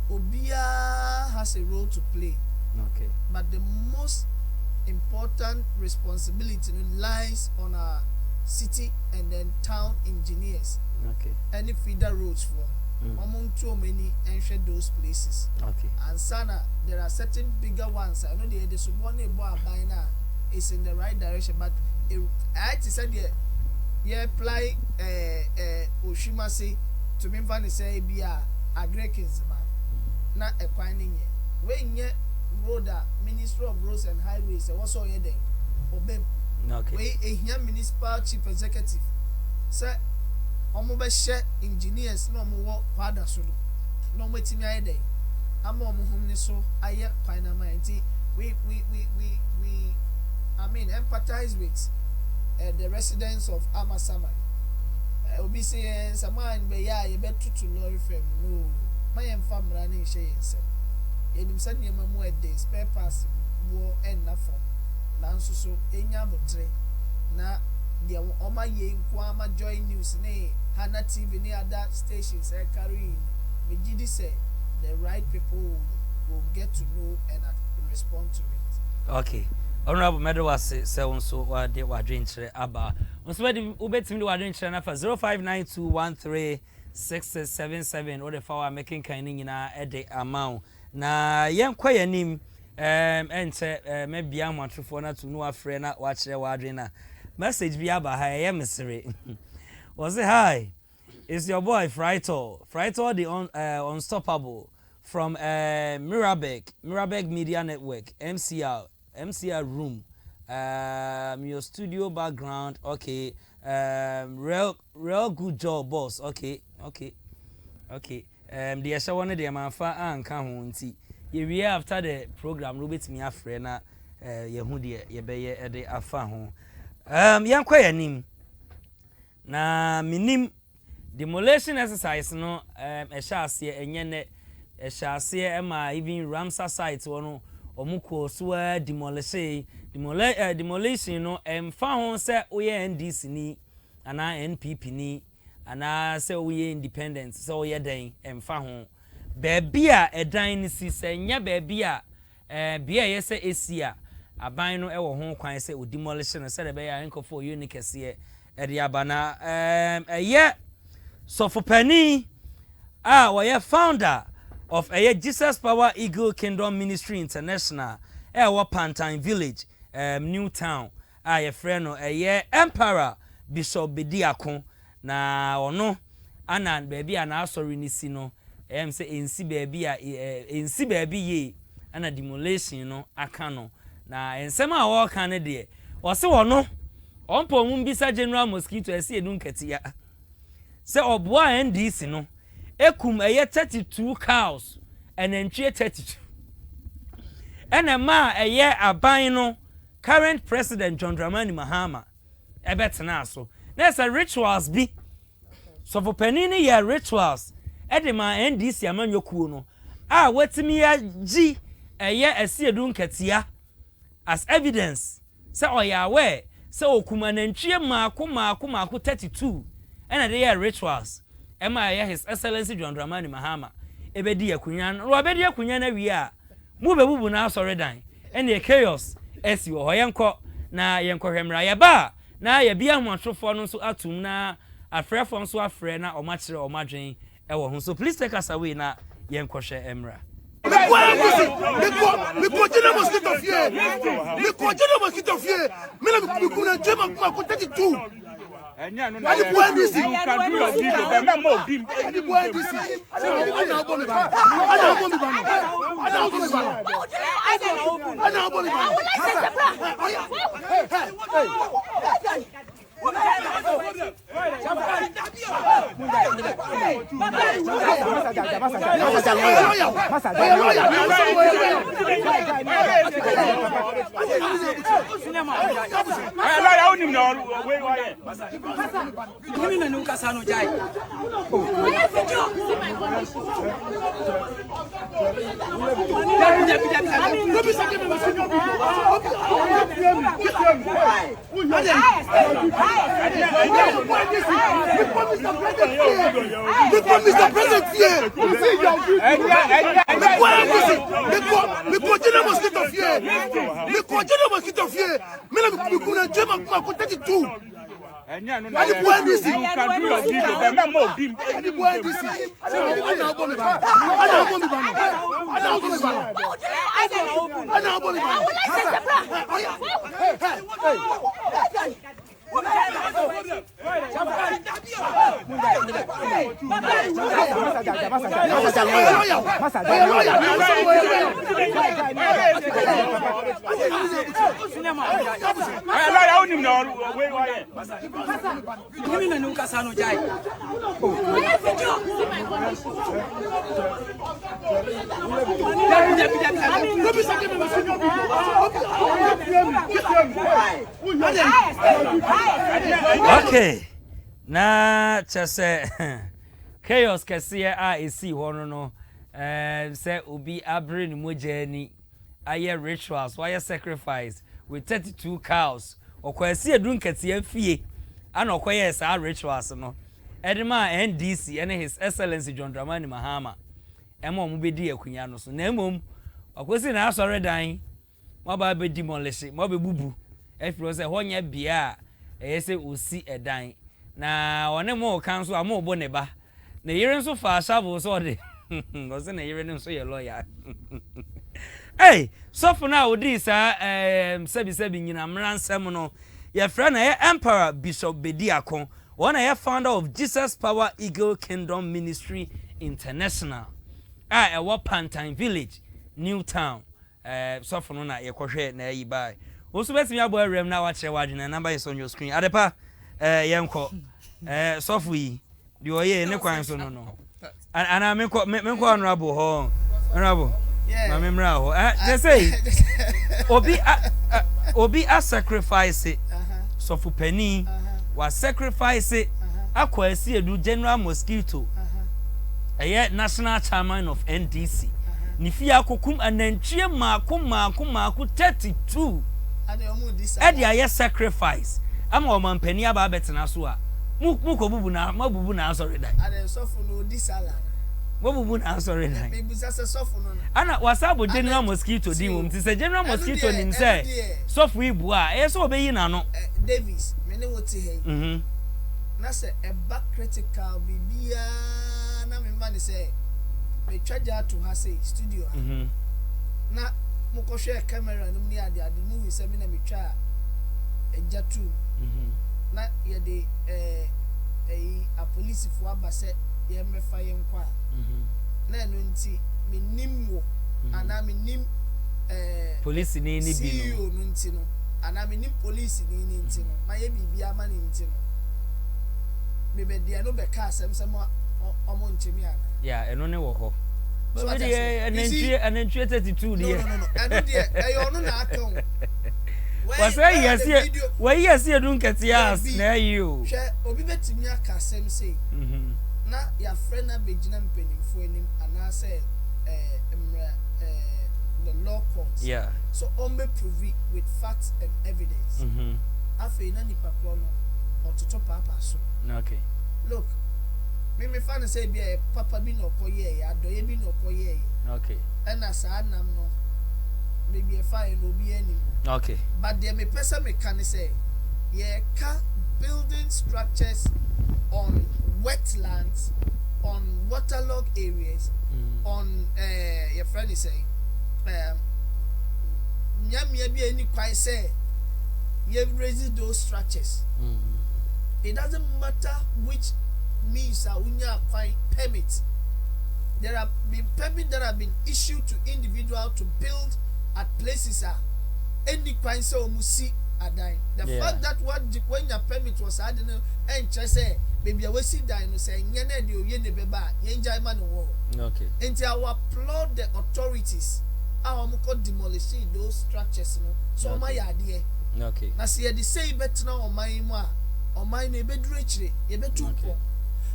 Obia has a role to play. Okay. But the most important responsibility lies on our city and then town engineers. Okay. Any feeder roads for among too many and share those places. Okay. And Sana, there are certain bigger ones. I know the one by now is in the right direction, but I said yeah apply Oshima say to me van say be a Grekins na equining ye. When ye road Ministry of Roads and Highways also ye then obey. Okay. We a municipal chief executive say omo be share engineers no mo wo kwada so no mo timi aye den ama omo hom ni so aye kwan na man ti we I mean empathize with the residents of Amasaman. Obi say someone be ya ye betu to lorry firm no my family na share yensem yenim say ne mamu e dey spare parts wo en na form nanso so enya botre na the Oma Ye Kwama Joy News, ne Hana TV, ne other stations, carrying. Vijidi say the right people will get to know and respond to it. Okay. Honorable Medal was say so what they were drinking about. Once we ubet me were drinking na for 0592136677 or the for making kind in a day amount. Na yen kwaye nim ente maybe am want for na to know a friend na watch the wadrina. Message be about hi, mystery. Was it hi? It's your boy Frito the unstoppable from Mirabeg Media Network, MCR room. Your studio background, okay. Real good job, boss. Okay. The Asha one of the manfa and can you after the program, Robert me a friend na Yehudi ye de afa ho. Yankwa yanim na minim demolition exercise no ehase enyene ehase ema even Ramsar site wono omuko so demolition no emfa ho se oye NDC ni ana NPP ni ana se oye independent se oye den emfa ho baby a edan ni si se nya baby a bia yese esia aban no ewo ho kwan se o demolition se de be ya enko for unique se ede abana so for penny we founder of Jesus Power Eagle Kingdom Ministry International Pantan Village New Town ye friend no Emperor Bishop Bediako na ono ana baby ana sorry ni si no say ensi baby ye ana demolition no aka no na ensema a wo kan ne de wo se wo no onpo mu bisa general mosquito ese edun katia se oboa NDC no ekum 32 cows enentwie 32 enema aban no current president John Dramani Mahama ebetena so there's a rituals bi so for penini ya rituals edema NDC amanyokuo no wetimi ya gi ese edun katia as evidence say oyawe say okuma nantwie maako 32 and they are rituals ema his excellency John Dramani Mahama ebedi akunya no obedi akunya na wi a mu bebubu na asore dan ene chaos esi wo yenko na yenko hwemra ye ba na ye bia hoatofo no so atum na afrefo nso afre na omachire omadwen ewo ho so please take us away na yenko hwe emra. Le continue mosquito fier. Le continue mosquito fier. Mais le continue Dieu m'a côté de tout. Allez boire d'ici. Allez boire d'ici. Mr. President here. Le continue mosquito Me continue mosquito fie. Me la me kuna jema ma ko 32. Ani boy this. Ani boy this. Ana obo me ba. Ana obo me ba. Ana obo me ba. Ana obo me ba. Okay. Na chese chaos kese a esi ho no say obi abre ni moja ni aye rituals why sacrifice with 32 cows okwasi edun kete afie ana okoye sa rituals no edema NDC and his excellency John Dramani Mahama emo mu bedi akunya no so na emom okwasi na asore dan mo ba be demolish mo be bubu efiro say honya bia say osi edan na one mo kan so amo bo ne ba na yire nso fa shovel so de o se na yire nso ye lawyer hey so for now odi sa sebi nyina mransem no ye fra na ye Emperor Bishop Bediakon one ye founder of Jesus Power Eagle Kingdom Ministry International e wo Pantan Village Newtown so for no na ye kohwe na yi bai oso betimi abo awrem na wa kire wadwena number is on your screen adepa yenko sofu yi di oye ne kwan so no ana me ko honorable ho honorable ma memra ho they say obi a sacrifice sofu pani wa sacrifice akwasi edu general mosquito national chairman of NDC ni fi akokum anantwie maako 32 ade aye sacrifice ama o mampani aba betena so a mu ko bubu na mabubu na asori dai ade sofu no di sala mabubu na asori dai me busa se sofu no ana wasabo general mosquito di won ti se general mosquito nim say sofu ibu a so obeyi na no Davis me ne woti he na se eba critical bibia na me ma ne say me twaja to ha say studio na mo ko hwe camera no ni ade mu wi se me na me twa eja tu na ye de a police fo abase ye mefa ye nkwa na no nti me nimwo ana me nim police ni bi no no nti no ana me nim police ni nti no ma ye bibia ma ni nti no me be dia no be ka asem omo nchemi ana yeah eno ne wo ho but we anentwie 32 no eno de no na akon was why yes you don't get yes na you she obi betimi aka asem say na ya friend na begina mpenimfo enim ana say the law courts yeah so on be prove with facts and evidence afi na nipa kro no ototo papa so okay look me fan say be papa bi no koye ya adoye bi no koye okay na sa nam no maybe fine no be any okay but there me person me can say yeah can building structures on wetlands on waterlogged areas on your friend is saying nyamia bi any quite say you raise those structures it doesn't matter which means are unya quite permit there have been permits that have been issued to individuals to build at places are any quite so musi adan the fact that when your permit was added and just say maybe I see dino say nyene de oye ne beba yenja man wo okay until I applaud the authorities how am demolishing those structures no so my idea okay na see the say better on my mu a on my ne bedru akire ye betu ko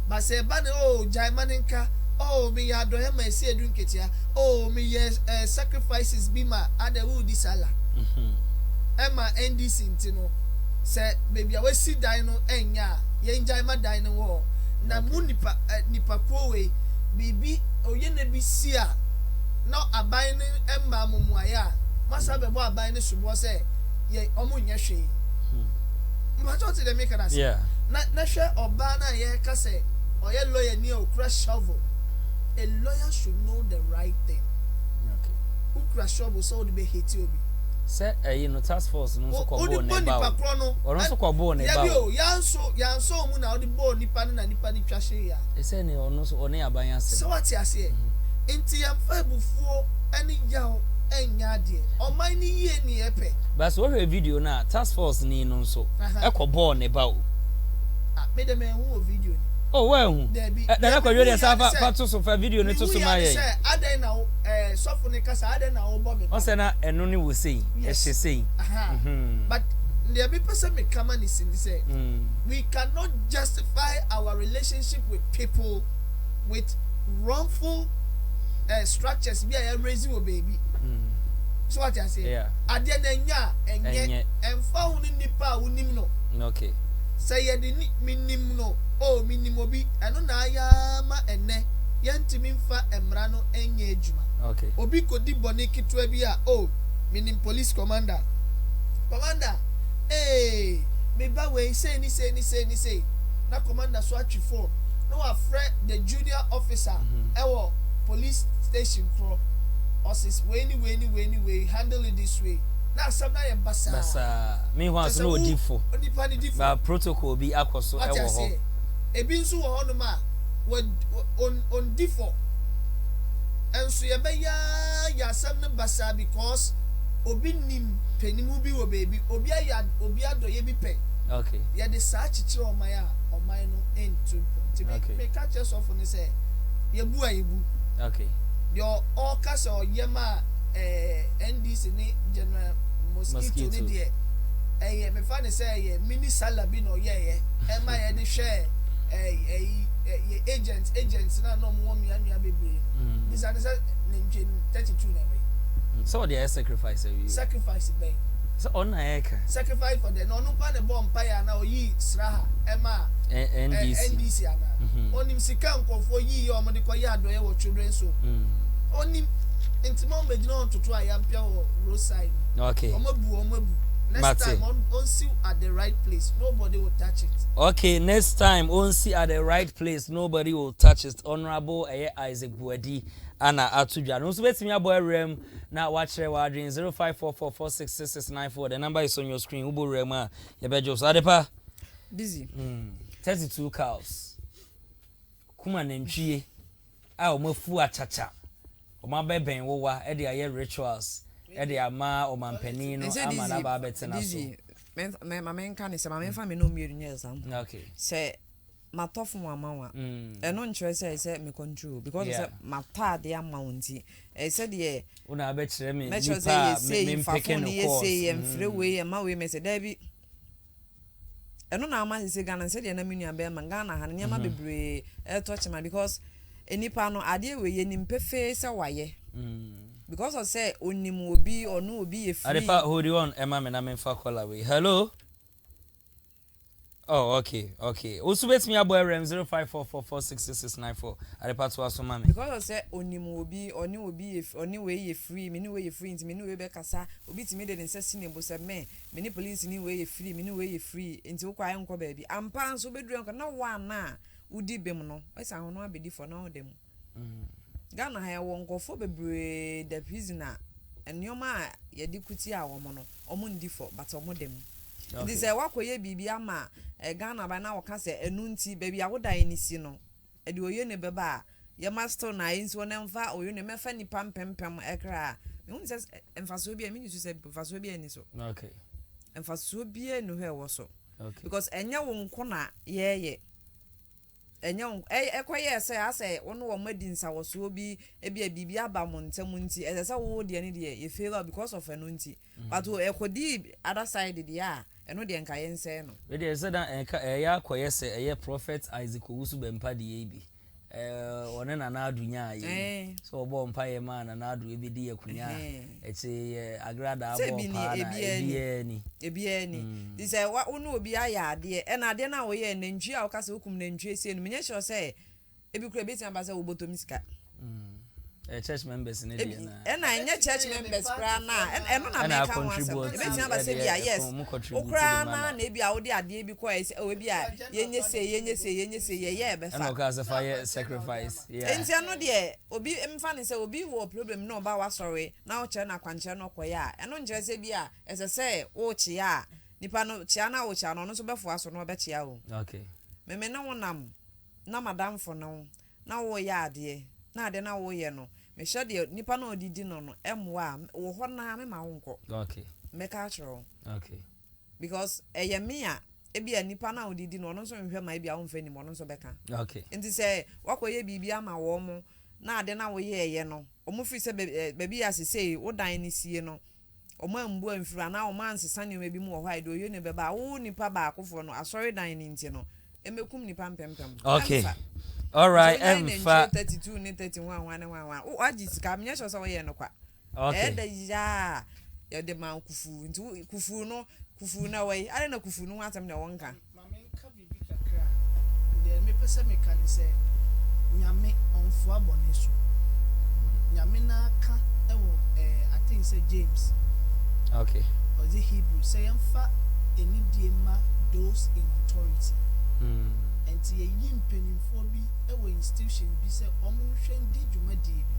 but say ba ne oh jaimaninka oh me ya do he ma see edun ketia oh me yes sacrifices be ma ade wo di sala Emma NDC ntino say baby I see dino enya ye njai ma dino wo na mu nipa kowe bibi oye na bi sia no aban emma mumuaya masa be bo aban ne subo say ye omo nya hwe ma to te dem kana say yeah na hwe oba na ye ka say oye lawyer ni o crash shovel. A lawyer should know the right thing. okay Who crash shovel so the be hate you be. say you know task force no so ko bo ne ba o no so ko bo ne ba ya bi o yanso mu na o di bo nipa na nipa ni twahye ya e say ne ono so one aban ase so what ya say enti ya fa bufuo ani yaw enya de o man ni ye ni epe but so we video na task force ni no so e ko bo ne ba o me dem hu video ni oh well na ko we safa pato so fa video ni to so ma ye adan na sofo ni kasa adan na wo bo me o say na eno ni wo sei e hye sei but there be person me come and say we cannot justify our relationship with people with wrongful structures we are raising a baby so what I say yeah ade na nya enye emfa hu ni nipa unim no okay say ye di minim no oh minim obi eno na aya ma enne yantimi mfa emra no enye adwuma okay obi kodi boni kitwa bi a oh minim police commander me ba we say ni na commander so atwi phone no afre the junior officer ewo police station kro osis we handle it this way na some na basa me ho aso no odifo ba protocol bi akoso ewo ho ebi nso wo no ma on difo enso ye be ya some na basa because obi nim penimu bi wo baby obi adoye bi pen okay ya de sa chichire omai no into to me catch us off on say ye bu okay your all case or yema NDC ni general mosquito ni de me fa ne say mini salabi no ye e ma ye de share agents na no mo mi anu bebre this and say 32 na way so they sacrifice be so on na sacrifice for the no pa ne bomb pa ya na oyi sraha ema NDC ana onim sika nkofo yi o mo de koye adoye wo children so onim intimon be gina on toto ayampia wo roadside okay omabu next time on see at the right place nobody will touch it okay next time on see at the right place nobody will touch it honorable Isaac Buadi ana atudwa no so betimi aboy rem na wachre wadrin 0544466694 the number is on your screen ubo rem a ye bejo so adepa Dizzi 32 cows kuma nantwie a o mafu achacha o mabeben wowa e de aye rituals e de ama o mampani no ama na ba betena so me menka ne se menfa me no mienu nye exam okay se matofu mama eno nkyere se me control because se matade amount se de una be kire me nipa me peke no course ye mfre we ye ma we me se da bi eno na ama se Ghana se de na menu be ma Ghana ha ne ma bebre e touch ma because enipa no ade we ye nimpefe se waye because I say onimu obi onu obi ye free adepa hold on emma me na me fa call away hello. Oh, okay. Also, bet me about RM 0544466694. I report to us, mama. Because I say onimu obi, oni way ye free, many way ye free, into many way back asa, obi to me the necessity bo say me, many police ni way ye free, many way ye free, into kwa yanko baby. Am pan so be drunk no one na udi bem no. I say no be for now them. Ghana ha won go for bebre the prisoner. And yoma ye dikuti a womo no. Omo ndi for but omo dem. This wakoye bibi ama Ghana ba na woka se enu nti baby awoda ni si no e de oye ne beba ye master na yin so na mfa oye ne mefa ni pampempem ekra me hu se emfaso bia me ni se emfaso bia ni so okay emfaso bia no he wo so okay because enya wo nko na ye enya ekoye se ase wono wo madi nsa wo so bi e bia bibi aba mo ntem nti e se wo de ne de ye favor because of enu nti but ekodi other side de ya eno de nka yense no we de say dan enka ya koye se eye prophet Isaac Owusu bempa de ye bi one na na adunya ye so obo mpa ye ma na na adu ebi di ye kunya eche agrada abo pa na ebi ni this wa unu obi aya ade e na ade na wo ye nantwi a wo kase hukum nantwi sie no menye sure say ebi kura beti amba say wo botomi sika church members in India. And I nye church members kra na and no na make one some. Ebeti aba say bia yes. Okra na bia wo de ade bi kwa say o bia yenye say ye be fa. And o say fire sacrifice. Yeah. Enti ano de obi emfa ne say obi wo problem no ba wa sorry na o che na kwanche no koya. Eno nje say bia ese say o che ya nipa no che na o che no no so be fo aso no be che ya o. Okay. Me na wonam na madam for no na wo ya ade na ade na wo ye no me sure de nipa na odidi no no emwa wo ho na me ma wo nko. Okay. Me ka chro. Okay. Because eye me a ebi a nipa na odidi no no so nhwe ma ebi a wo mfa ni mo no so beka. Okay. Nti say wakoye bibia ma wo mo na ade na wo ye no omo fi se baby asese wo dan ni sie no omo ambu amfira na omo ansesa ne obi mu wo hwa ide oyo ne beba wo nipa ba akofo no asori dan ni nti no emekum nipa mpempem. Okay. All right, Emfa 32 ne 31 1 o ajisika mnya so so ye no kwa. Okay. Da ya de man kufu nti kufu na wai are na kufu no atam na wonka. Mama nka bibi kakra. De me pese me kan se nyame onfo abone so. Nyame na aka ewo I think say James. Okay. Or the Hebrew say emfa enidie ma those in authority. Enti ye yimpenimfo bi ewo institution bi se omo hwe ndi dwumadi bi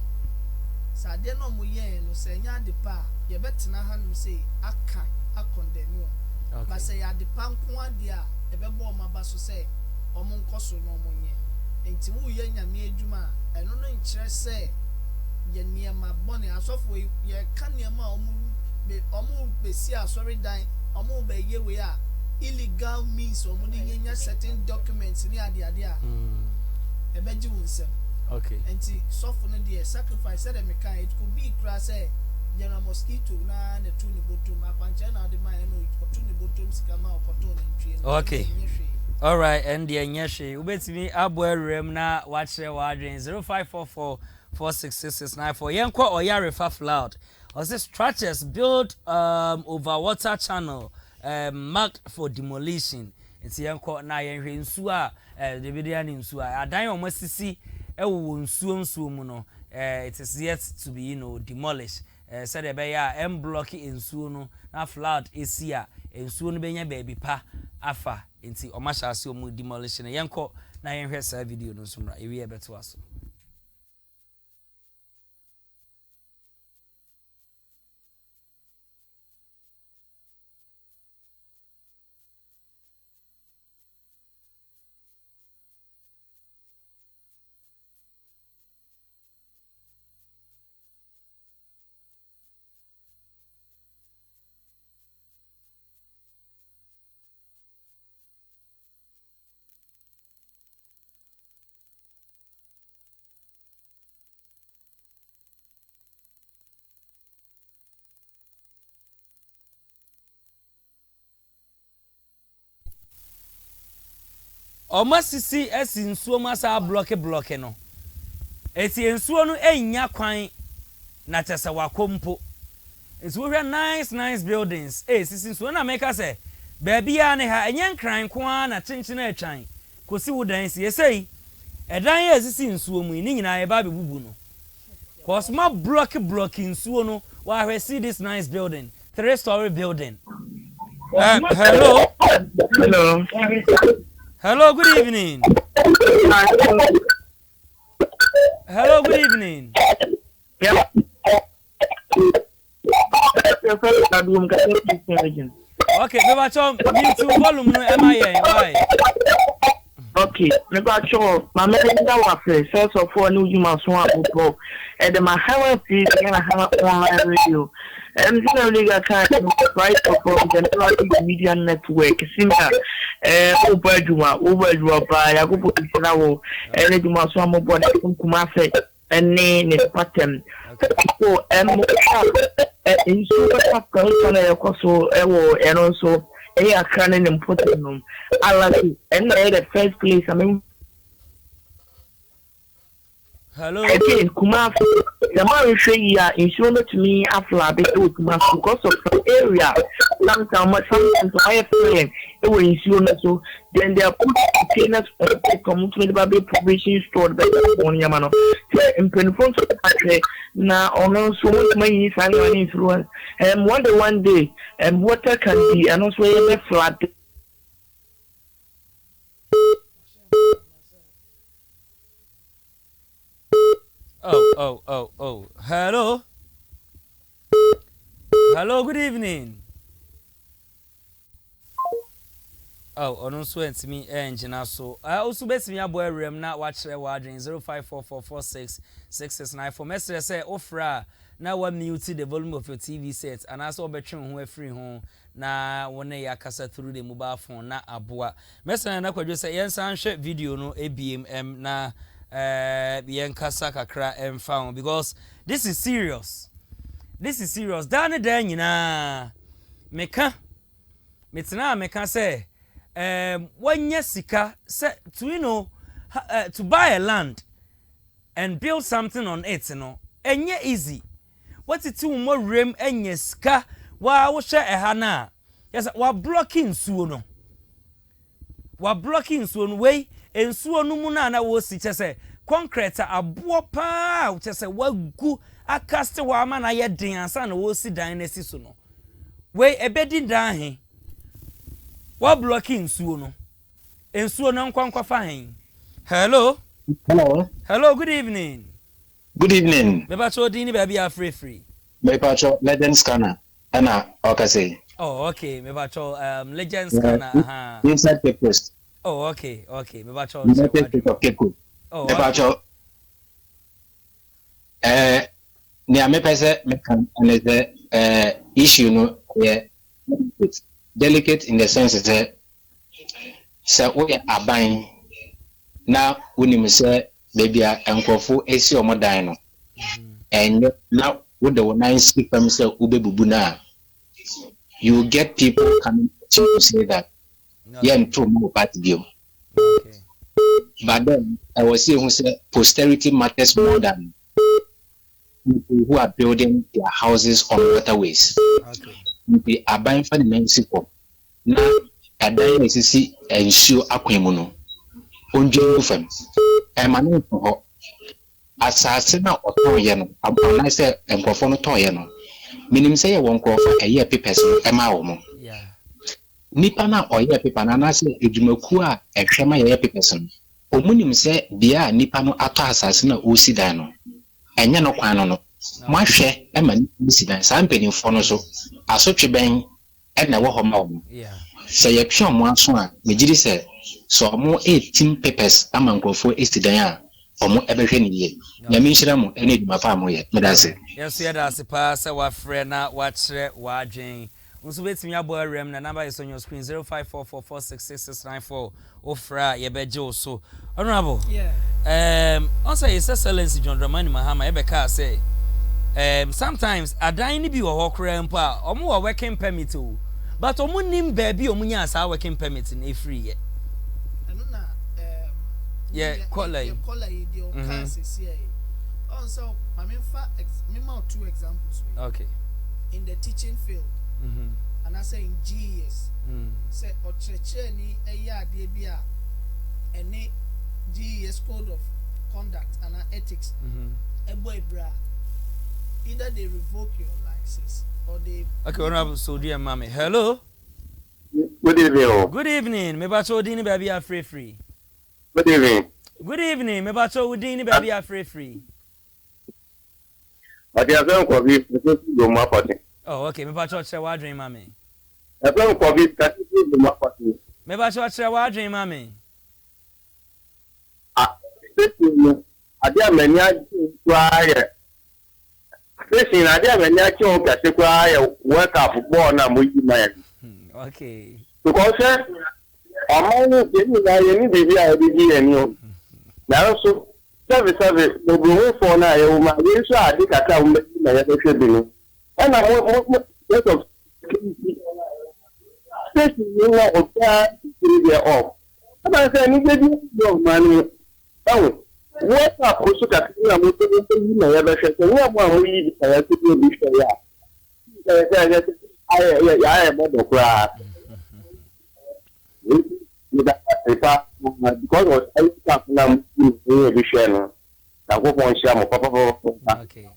sade no mo ye no se nya de pa ye betena ha no se aka akondemn o ba se ya de pa nko ade a e be bo ma ba so se omo nkoso no mo nye enti wo ye nyame adwuma eno no nkire se ye niema bone asofo ye ka niema omo be si asori dan omo be ye we a illegal means or money in certain documents in the idea. A beji will okay. And so for the sacrifice said it could be crass a mosquito na the tuni bottom mapanchana the man or tuni bottoms come out cotton and tree. Okay. All right, and the Nyashi. Ubetimi Abwe Rem na watch your warding 0544 466694. Yanko or Yarifa flood. Or the structures built over water channel. Marked for demolition. It's yanko na yenhwe nsu a the bidia ni nsu a adan o masisi ewo nsu mu no it is yet to be demolished. Said e be ya em block nsu no na flood esi a nsu no benya baby pa afa nti o ma shase o mu demolition yanko na yenhwe sa video no sumra ewi e beto aso. Omasisi esi nsuo masa block no eti nsuo no enya kwan na chese wakompo nsuo hwe nice buildings sisi nsuo na make say baby ya ne ha enye nkran kwa na chinchina atwan kosi wudan si esei edan ya sisi nsuo mu ni nyina ye ba bebubu no cause ma block nsuo no wa hwe see this nice building 3-story building. Hello. Hello, good evening. Hello, good evening. Yeah. Okay, me ba cho me to volume no am I why? Okay, me ba cho ma me da wa fe first of all no you must want to and my how please and I have online radio. And you know they got kind of right from the media network. Similar over by I go put it now and you must want more body Kumase and name is pattern. So in super also and also a cannon important them. I like it. And the first place I mean hello. Again, Kumasi, the man say insurance to me after a bit with Kumasi because of the area sometimes I have friends when you so then they are put containers come to the provision store that on Yamano. In front of the country now on so much money is an influence and one day and water can be and also a flat. Oh. Hello. Hello, good evening. Oh, on sweat me engine so. I also best me a boy room not watch the warding 0544466694. Message say offer now one mute the volume of your TV set and also between who free home na one ya kasa through the mobile phone na aboa. Message na kwadwo say yen san hwe video no ABM na yen kasa kakra found because this is serious. This is serious. Dane dan nyina meka say wanya sika say to to buy a land and build something on it enye easy. What it too more rem enye sika wa wo hwe Hana. Yes, wa blocking nsuo no. Wa blocking nsuo no wey nsuo no mu na wo si chese concrete abo pa chese wagu akaste wa ama na ye den ansa na wo si dan na si so no. Wey ebedi dan he. Wa blocking nsuo no. Nsuo no nkwankwa fa hen. Hello. Hello, good evening. Good evening. Me ba cho din ni ba bia free. Me ba cho legend scanner. Ana okase. Oh, okay. Me ba cho legend scanner. Inside papers. Oh, okay. Me ba cho. Oh, me ba cho. Ni ame pese me kan the issue no delicate in the sense that we aban na unim say baby enkofo esi omodan no and now with the nice people say ubebubu na you get people coming to say that yeah to more part view. Okay. But then I was saying who say posterity matters more than people who are building their houses on waterways. Okay. They are buying for the Mexico. Now, a day is see and show aquamuno. Unjum fem. And my name for assassin or toyano. I say and perform a toyano. Meaning say I won't call for a year papers and my own. Yeah. Nipana or year paper and I say Ujumokua and Shema year papers. Omunim say Bia Nipano ato assassin or Usidano. And you're no quano. My share, Emma, incident, some penny for no so. I such a bang and never home. Yeah. Say a pure one swan, Mijiri said, so more 18 papers among go for Istidaya or more everything ye. Yamishamu, any my family, Medase. Yes, that's a pass our friend, not watch watching. Also, wait me a boy rem, the number is on your screen 0544466694. Ofra, Yebejo, so honorable. Yeah. Also, His Excellency John Dramani Mahama, Ebeka say. Sometimes a dine be a hawker empa or more working permit too. But omunim baby omunya sa working permit in a free yet. Yeah, color you also I mean two examples. Okay. In the teaching field. And I say in GES. Say or ni a year debia and GES code of conduct and ethics. A boy bra. Either they revoke your license or they. Okay, honorable Sodi and Mammy. Hello. Good evening. Good evening. Me bacho dini baby are free. Good evening. Good evening. Me bacho dini baby are free. Okay, I don't COVID. Go my party. Oh, okay. Me bacho share what dream, Mammy. I don't COVID. Go my party. Me bacho share what dream, Mammy. I don't many try. Listen, I didn't when I told you work up born and we man. Okay. Because I'm only getting any baby I did you. Now, so service, the blue for now, you might be sure I think I can make my education. And I want lot of especially you know, off. And I said, you get your money. Oh. What up also that you are moving to you never said, we are one we I am cry. Because of now we share. Okay.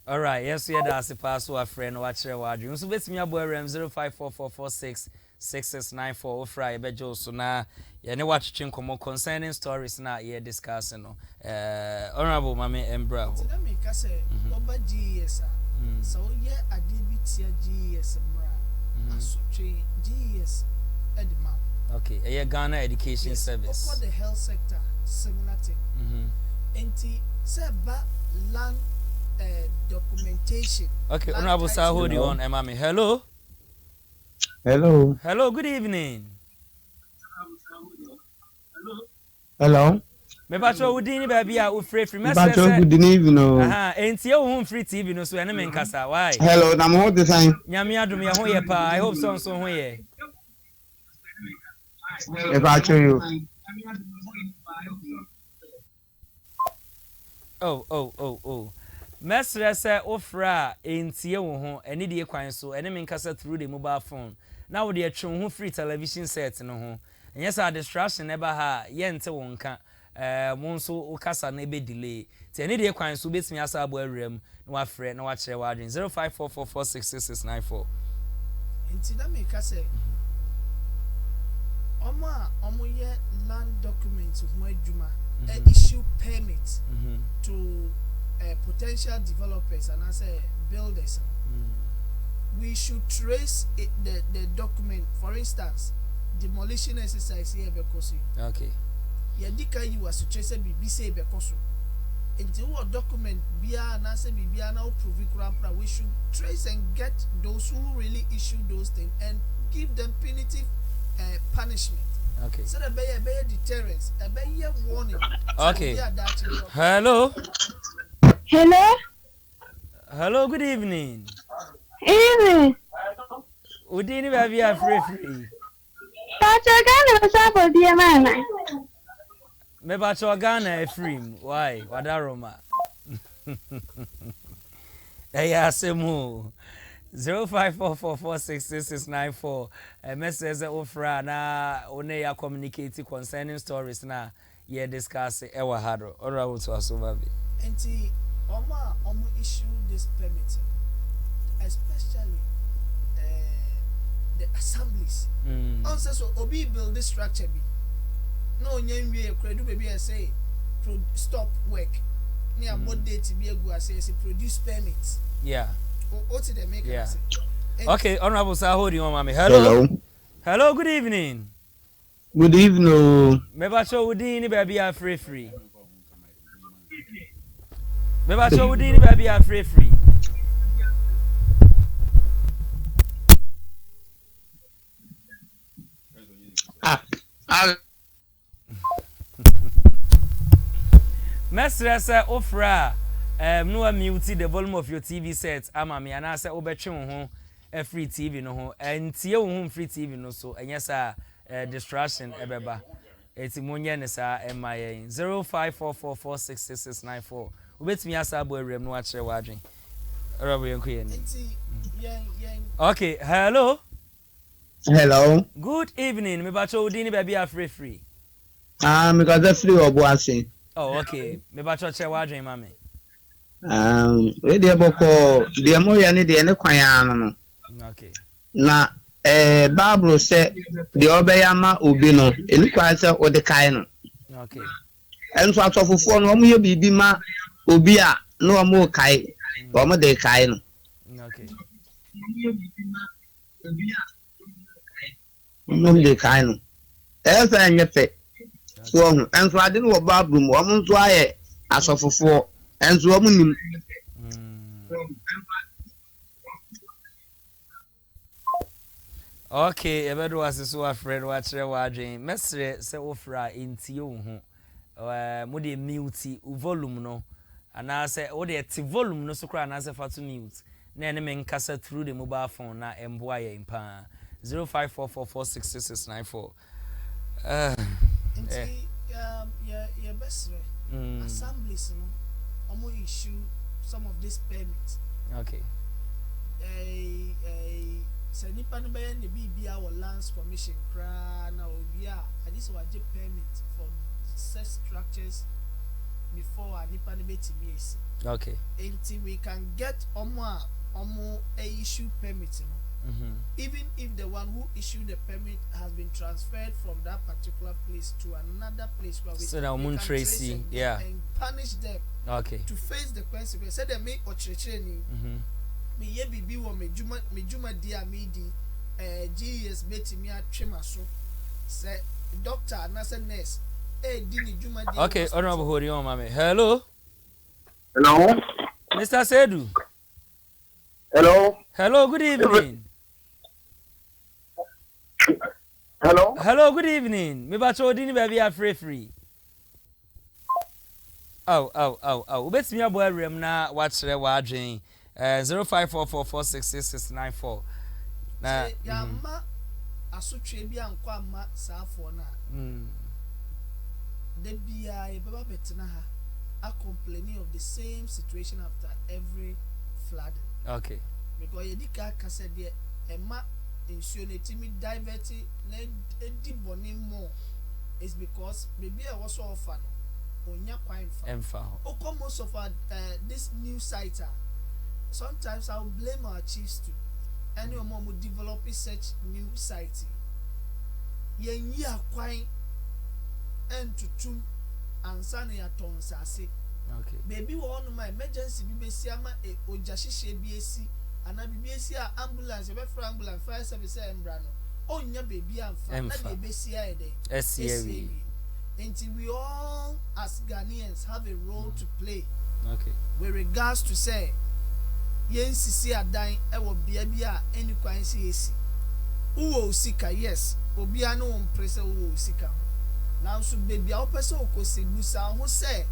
All right, yes, we had as a pass to a friend, watch your wardrobe. So, let's me a boy ram 0544466694 Friday, Bejo. So now, you know, watching come concerning stories now, you're discussing. Honorable Mammy and Bro. Over GS, so yeah, I did be GS, GS at the mouth. Okay, a Ghana Education Service. For the health sector, similar thing. Enti seba land documentation. Okay, Honorable Sir, hold you on, Mami. Hello. Hello. Hello, good evening. Hello. Me bacho udini baby a free Bacho good evening. Enti e wo free TV no so ene me nkasa. Why? Hello, na mo the sign. Nyame adom ye ho ye pa. I hope so ho ye. E bacho you. Oh. Mesre say ofra entie wo ho ene de kwan so ene me nkasa through the mobile phone. Now we dey atwe ho free television set no ho. Enye sa distraction eba ha ye nte wo nka. Mo nso ukasa na ebe delay. Ti ene de kwan so betimi asa abo awrem na wa frɛ na wa kyerɛ wa adwen 0544466694. Enti da me ka say omo ye land documents ho adwuma issue permit to potential developers and as builders. We should trace the document. For instance, demolition exercise here because okay. Yadika you was to trace BBC because into what document bia na say bibia na prove kura we should trace and get those who really issue those things and give them punitive punishment. Okay. So that be deterrence, be warning. Okay. Hello. Hello. Hello, good evening. Evening. Udini baby are free. Pacho Ghana was up for dear man. Me Pacho Ghana free. Why? Wadaroma. Hey, asemu. 0544466694. Message ofra na one ya communicate concerning stories na ye discuss ewa hado. Ora wutu asobabi. Enti omo issue this permit, especially the assemblies. Also, so obi build this structure be. No nyenwe kredu baby I say stop work. Ni about date be egu say produce permits. Yeah. What did they make? Yeah. Okay, Honorable Sir, hold you on, mommy. Hello. Hello, good evening. Good evening. Meba show udini baby are free. Meba show udini baby are free. Mestre say ofra no mute the volume of your TV set ama me ana say obetwe ho free TV no ho entie wo free TV no so enye sa distraction ebeba etimonye ne sa ema yen 0544466694 obetimi asa abo awrem no akere wadwen robo yenko yen. Okay, hello. Good evening. Me bacho udini baby are free. Because the free obuase. Oh, okay. Me bacho akere wadwen mama. We dey boko dey mo ya ne dey ne kwan ano no. Okay. Na Bible say the obeya ma obi no eni kwa say o de kai no. Okay. Enso atofofo no mo ye bibi ma obi a no mo kai o mo de kai no. Okay. No de kai no. Esa nyefe. So enso ade no Bible mo mo nso aye asofofo enso mo nim. Okay, ebedo was so afraid watch wadwen. Mesre se ofra entie wo ho. Mo de mute volume no. Ana se wo de ti volume no so kra na se fatu mute. Na ene me nkasa through the mobile phone na emboa ye mpa. 0544466694. Yeah, best assemblies no issue some of these permits. Okay. sɛ nipa no bɛyɛ ne biribia wɔ lands commission koraa na obi a ade sɛ wagye permit for such structures before a nipa no bɛtumi asi. Okay. Until we can get omo issue permit no. Even if the one who issued the permit has been transferred from that particular place to another place where we can trace them and punish them to face the consequences. Say them me ochrechereni me ye bibi wo me juma dia me di GS betimi atwema so say doctor na say nurse di ni juma dia. Okay, honorable Horion mame. Hello. Hello. Mr. Sedu. Hello. Hello, good evening. Hello. Hello, good evening. Me ba cho dini baby are free. Oh. Ubet me abo rem na watchre wa adwen 0544466694. Na ya ma asotwe bi ankwa ma saafo na. De bia e baba betena ha are complaining of the same situation after every flooding. Okay. Because you dika kase de ema insurance me divert na edi boni more is because maybe I was so offer no onya kwan fa. Oko most of our this new sites sometimes I'll blame our chiefs too. Any mom who develop such new sites. Yen yi akwan and to ansana ya tonsase. Okay. Baby one my emergency bi besi ama ojahihye bi esi ana bi esi a ambulance be for ambulance fire service embra no onya baby amfa na de besi a ede SCAV. Until we all as Ghanaians have a role to play. Okay. With regards to say yen sisi adan e wo bia bia any kwan si esi uwo usika yes obi anu mprese uwo usika now so baby a opese okosi busa ho say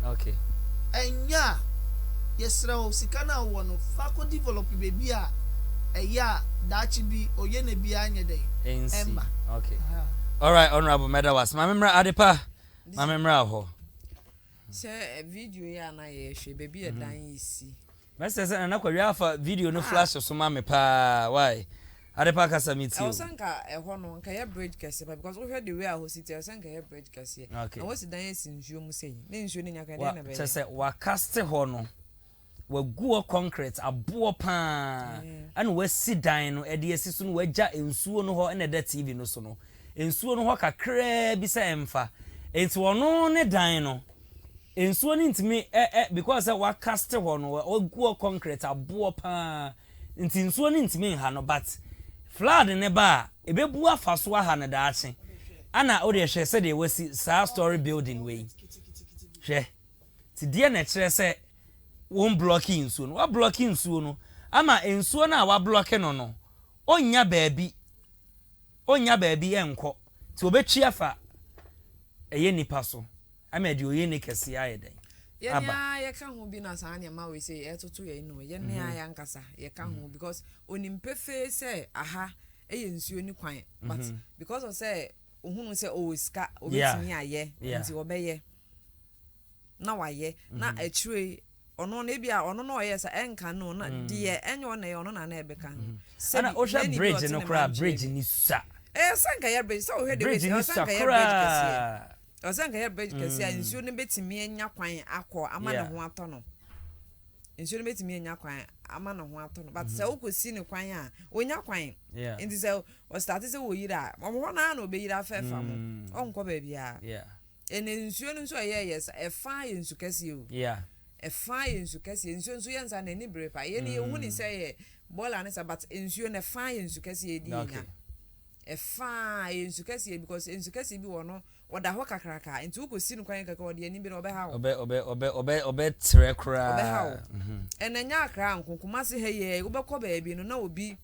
okay. Enya yesra o sikana wo no fa ko develop baby a dachi bi oye na bi anya dey emma. Okay. All right, honorable Medawas. My memra adepa. My memra ho. Say video ya na ye hwe baby e dan isi. Mese say na kwari afa video no flash so ma me pa why? Adepa kasa meet you. I was sanka ehwo no nka ye bridge kase because we heard the way a ho city I sanka ye bridge kase. Okay. I was dan esi nsuo mu sei. Na nsuo ne nyaka den na be. Say wa cast ho no. Wa guo concrete abo pa. Ana wa si dan no e de esi so no wa gya nsuo no ho na da TV no so no. Nsuo no ho kakra bi se emfa. Enti wono ne dan no. Nsuo ni ntimi because wa cast ho no wa guo concrete abo pa. Enti nsuo ni ntimi ha no but flood ne ba ebebu afaso aha ne daache ana o de hwe se de wasi sa story building way hwe ti die na kire se won blocking nsuo no wa blocking nsuo no ama nsuo na wa blocking no onya baabi enko ti obetwi afa eye nipa so ama de oye ne kese ayeden aba ye ka ho bi na sa anya ma we say etoto ye no ye ne aya nkasa ye ka ho because onimpefe say aha eye nsuo ni kwan but because of say ohunu say o ska obetimi aye nti obeye na waye na achire ono na bia ono na oye sa enka no na de enyo na ye ono na ebeka ana o sha bridge no kra bridge ni sa sanka ye bridge so o hwe de sanka ye bridge kase osanka ye bridge kase a nsuo ne betimi anya kwan akọ ama ne ho atọ no nsuo ne betimi anya kwan ama ne ho atọ no but say okosi ne kwan a onya kwan nti say o start say wo yira mo ho na na obeyira fefa mo onko ba bia ene nsuo no nso ye yes e fa ye nsu kase o e fa ye nsu kase nsuo ye nsa na ni brepa ye ne hu ni say bola ne sa but nsuo ne fa ye nsu kase e di nya e fa ye nsu kase because nsu kase bi wo no oda ho kakraka nti ukosi no kwan kaka ode ani bi no obeha obe tre kra obeha enenya akra nkonkoma se heye ubekọ baabi no na obi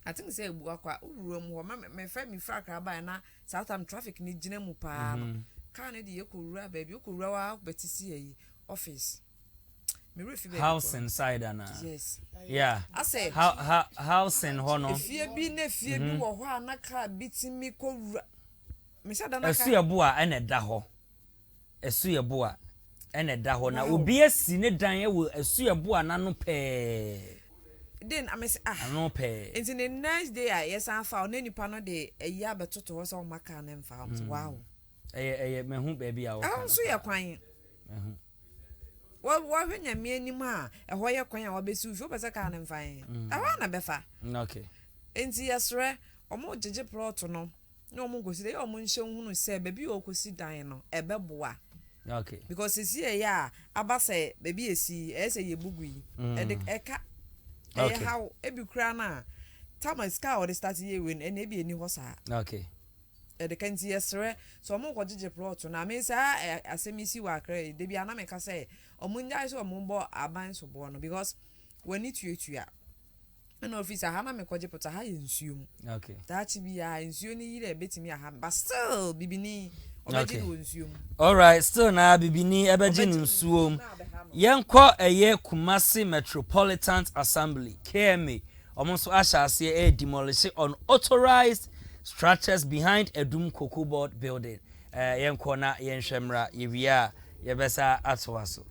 I think say ebu akwa uruom ho me fa mi fra akra ba na southam traffic ni gina mu pa no ka ne de yekorura baabi okorura wa betisi yi office me refi be house inside ana yes I said house in hono fie bi na fie bi wo ho anaka bitimi korura esu yebo a ene da ho esu yebo a ene da ho na obi asi ne dan e wo asu ebo anano pe then I miss ano pe it's in the next day yes I found any pano de a year but to was all my can and found wow me hu baby a wo I so ya kwan what when you me anymore a why kwan a obesu so be can and fine I wanna befa okay enti yesre omo jeje plot no no omo go si dey omo nhye hunu se baby o kosi dan no ebeboa okay because isi ya abase baby esi ese ye bugu yi eka how ebi kura na Thomas ka or start ye win and ebi eni ho sa okay the kanti yesre so omo ko jeje plot na me sa asemisi wa kra de bia na me ka say omo nya so omo bo aban so bo no because when it you an officer Hana me kwaje pota ha yensuom okay that bi ya ensuo ni yire betimi ha but still bibini obeji yensuom all right still na bibini ebeji nsuom yenko eye Kumasi Metropolitan Assembly KMA omonso ashase demolish unauthorized structures behind Edum Cocoa Board building yenko na yenhwemra yewia yebesa atwaso.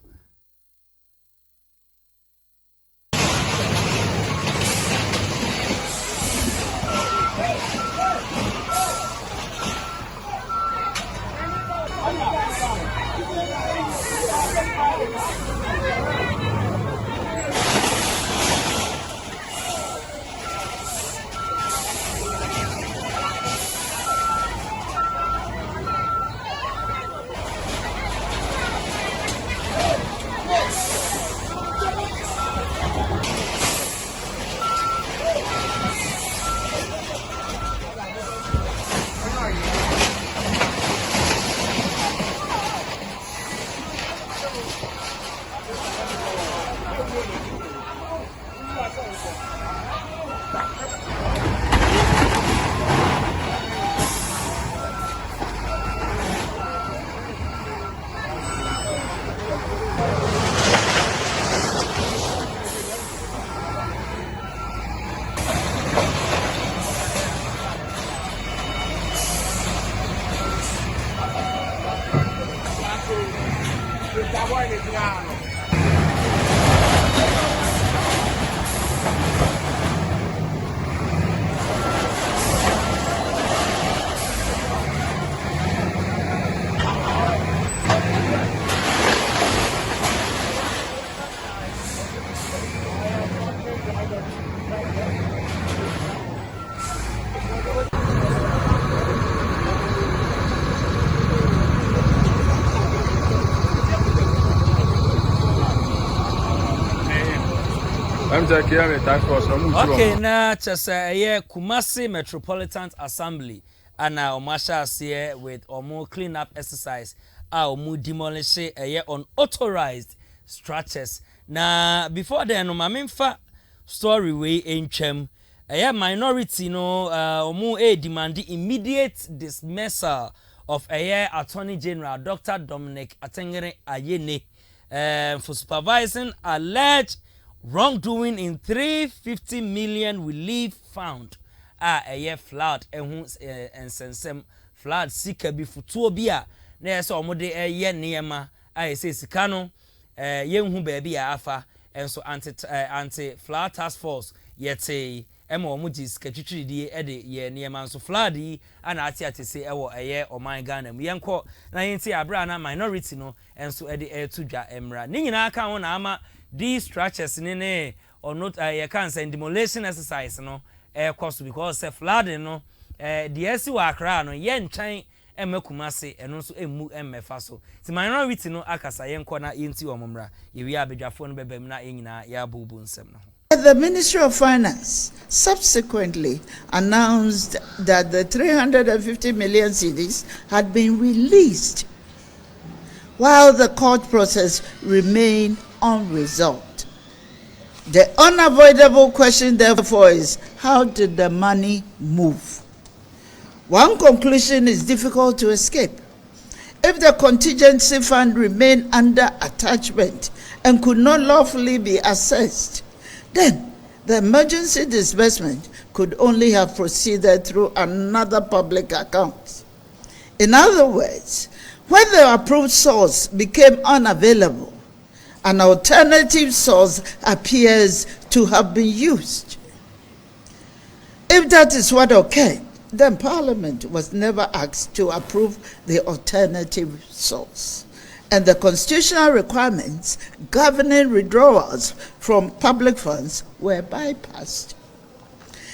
Okay, na chasa Kumasi Metropolitan Assembly ana omasha here with omo clean up exercise omo demolish unauthorized structures. Na before then no mamemfa story we enchem minority no omo demand immediate dismissal of Attorney General Dr. Dominic Atengere Ayene for supervising alleged wrongdoing in 350 million relief found flood ensensem flood sika bi futuo bi a na yesa omode niema say sika no yenhu ba bi afa enso anti flood task force yete omuji sika twitwidi de niema nso flood yi ana ati say ewo oman Ghana mu yenko na yenti abra na minority no enso tudwa emra ni nyina aka ho na ama these structures ne or not you can say demolition exercise no cost because flooding no the esi wa akra no ye ntwan Kumasi eno so emu emmefa so ti minority no akasa yenko na yenti omomra yewi abedwafo no bebam na enyina ya bubu nsem no. The Ministry of Finance subsequently announced that the 350 million cedis had been released while the court process remained unresolved. The unavoidable question, therefore, is how did the money move? One conclusion is difficult to escape. If the contingency fund remained under attachment and could not lawfully be assessed, then the emergency disbursement could only have proceeded through another public account. In other words, When the approved source became unavailable, an alternative source appears to have been used. If that is what occurred, then Parliament was never asked to approve the alternative source, and the constitutional requirements governing withdrawals from public funds were bypassed.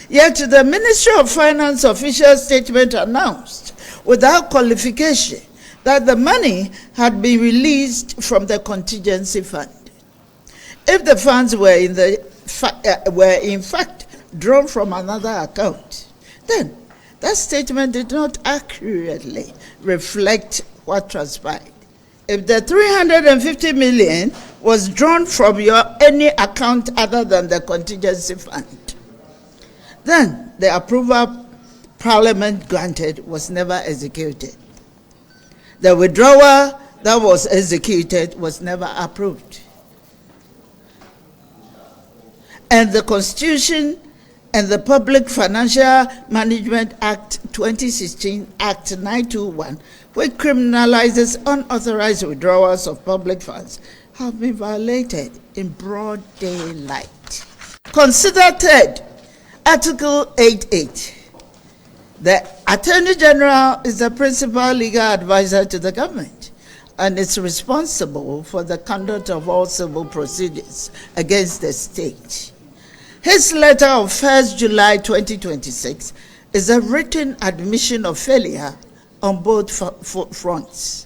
Yet the Ministry of Finance official statement announced, without qualification, that the money had been released from the contingency fund. If the funds were in fact drawn from another account, then that statement did not accurately reflect what transpired. If the 350 million was drawn from any account other than the contingency fund, then the approval Parliament granted was never executed. The withdrawal that was executed was never approved. And the Constitution and the Public Financial Management Act 2016, Act 921, which criminalizes unauthorized withdrawals of public funds, have been violated in broad daylight. Consider third, Article 88. The Attorney General is the principal legal advisor to the government and is responsible for the conduct of all civil proceedings against the state. His letter of 1st July 2026 is a written admission of failure on both fronts.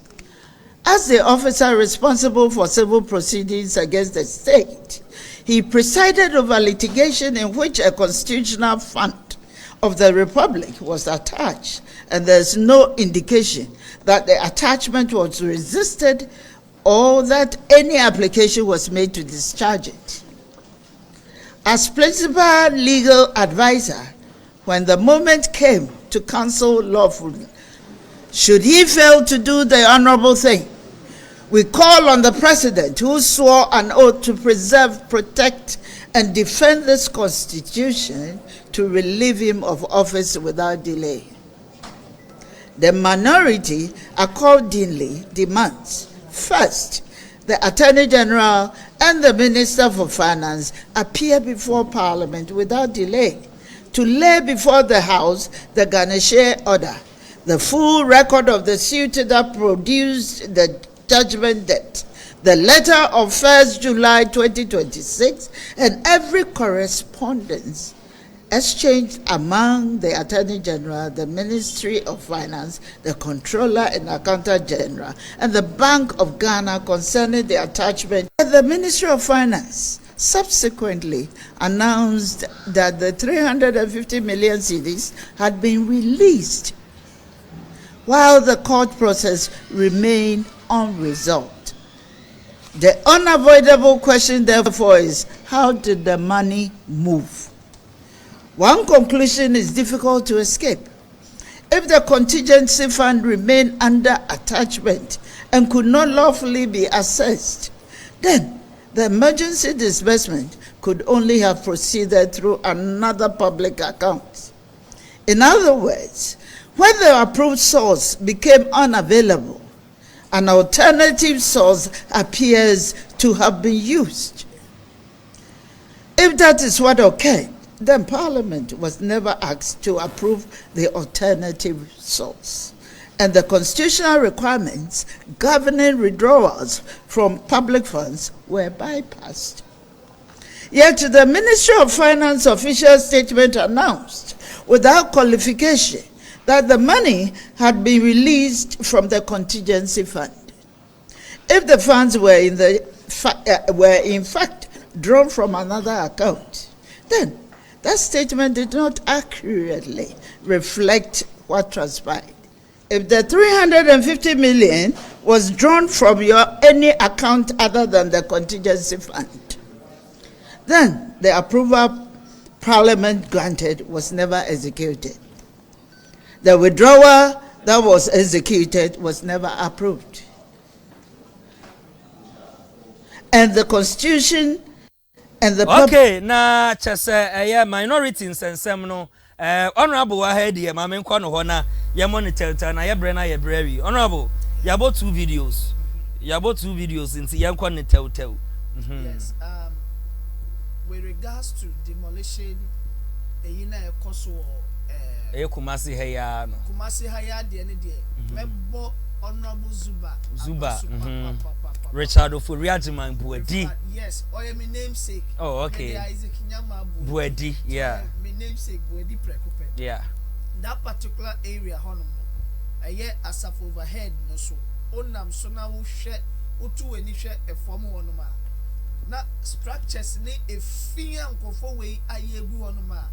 As the officer responsible for civil proceedings against the state, he presided over litigation in which a constitutional fund of the Republic was attached, and there's no indication that the attachment was resisted or that any application was made to discharge it. As principal legal advisor, when the moment came to counsel lawfully, should he fail to do the honorable thing, we call on the President, who swore an oath to preserve, protect, and defend this Constitution, to relieve him of office without delay. The minority accordingly demands, first, the Attorney General and the Minister for Finance appear before Parliament without delay to lay before the House the Ganeshe order, the full record of the suit that produced the judgment debt, the letter of 1st July 2026, and every correspondence exchanged among the Attorney General, the Ministry of Finance, the Controller and Accountant General, and the Bank of Ghana concerning the attachment. The Ministry of Finance subsequently announced that the 350 million cedis had been released, while the court process remained unresolved. The unavoidable question, therefore, is how did the money move? One conclusion is difficult to escape. If the contingency fund remained under attachment and could not lawfully be assessed, then the emergency disbursement could only have proceeded through another public account. In other words, when the approved source became unavailable, an alternative source appears to have been used. If that is what occurred, then Parliament was never asked to approve the alternative source, and the constitutional requirements governing withdrawals from public funds were bypassed. Yet the Ministry of Finance official statement announced, without qualification, that the money had been released from the contingency fund. If the funds were in fact drawn from another account, then that statement did not accurately reflect what transpired. If the 350 million was drawn from any account other than the contingency fund, then the approval Parliament granted was never executed. The withdrawal that was executed was never approved. And the Constitution and the okay, na chese minority nsensem no honorable wa ha die ma me nkwa no ho na ye monitor na ye bre na ye brewi honorable You bought 2 videos. You bought 2 videos into Yankwan tell. Yes. With regards to demolition, a Koso Kumasi Haya. Kumasi Haya, the end Mebo Honorable Zuba. Richard Ofuriajiman Buedi. Yes, or my namesake. Oh, okay. Isaac Nyama Buedi, yeah. My namesake Buedi Prekupe. Yeah. That particular area, Honorable, a year as of overhead, no so. Onam so now will share utu any share a form of onoma. Na structures ni a fear and conform way a year onoma.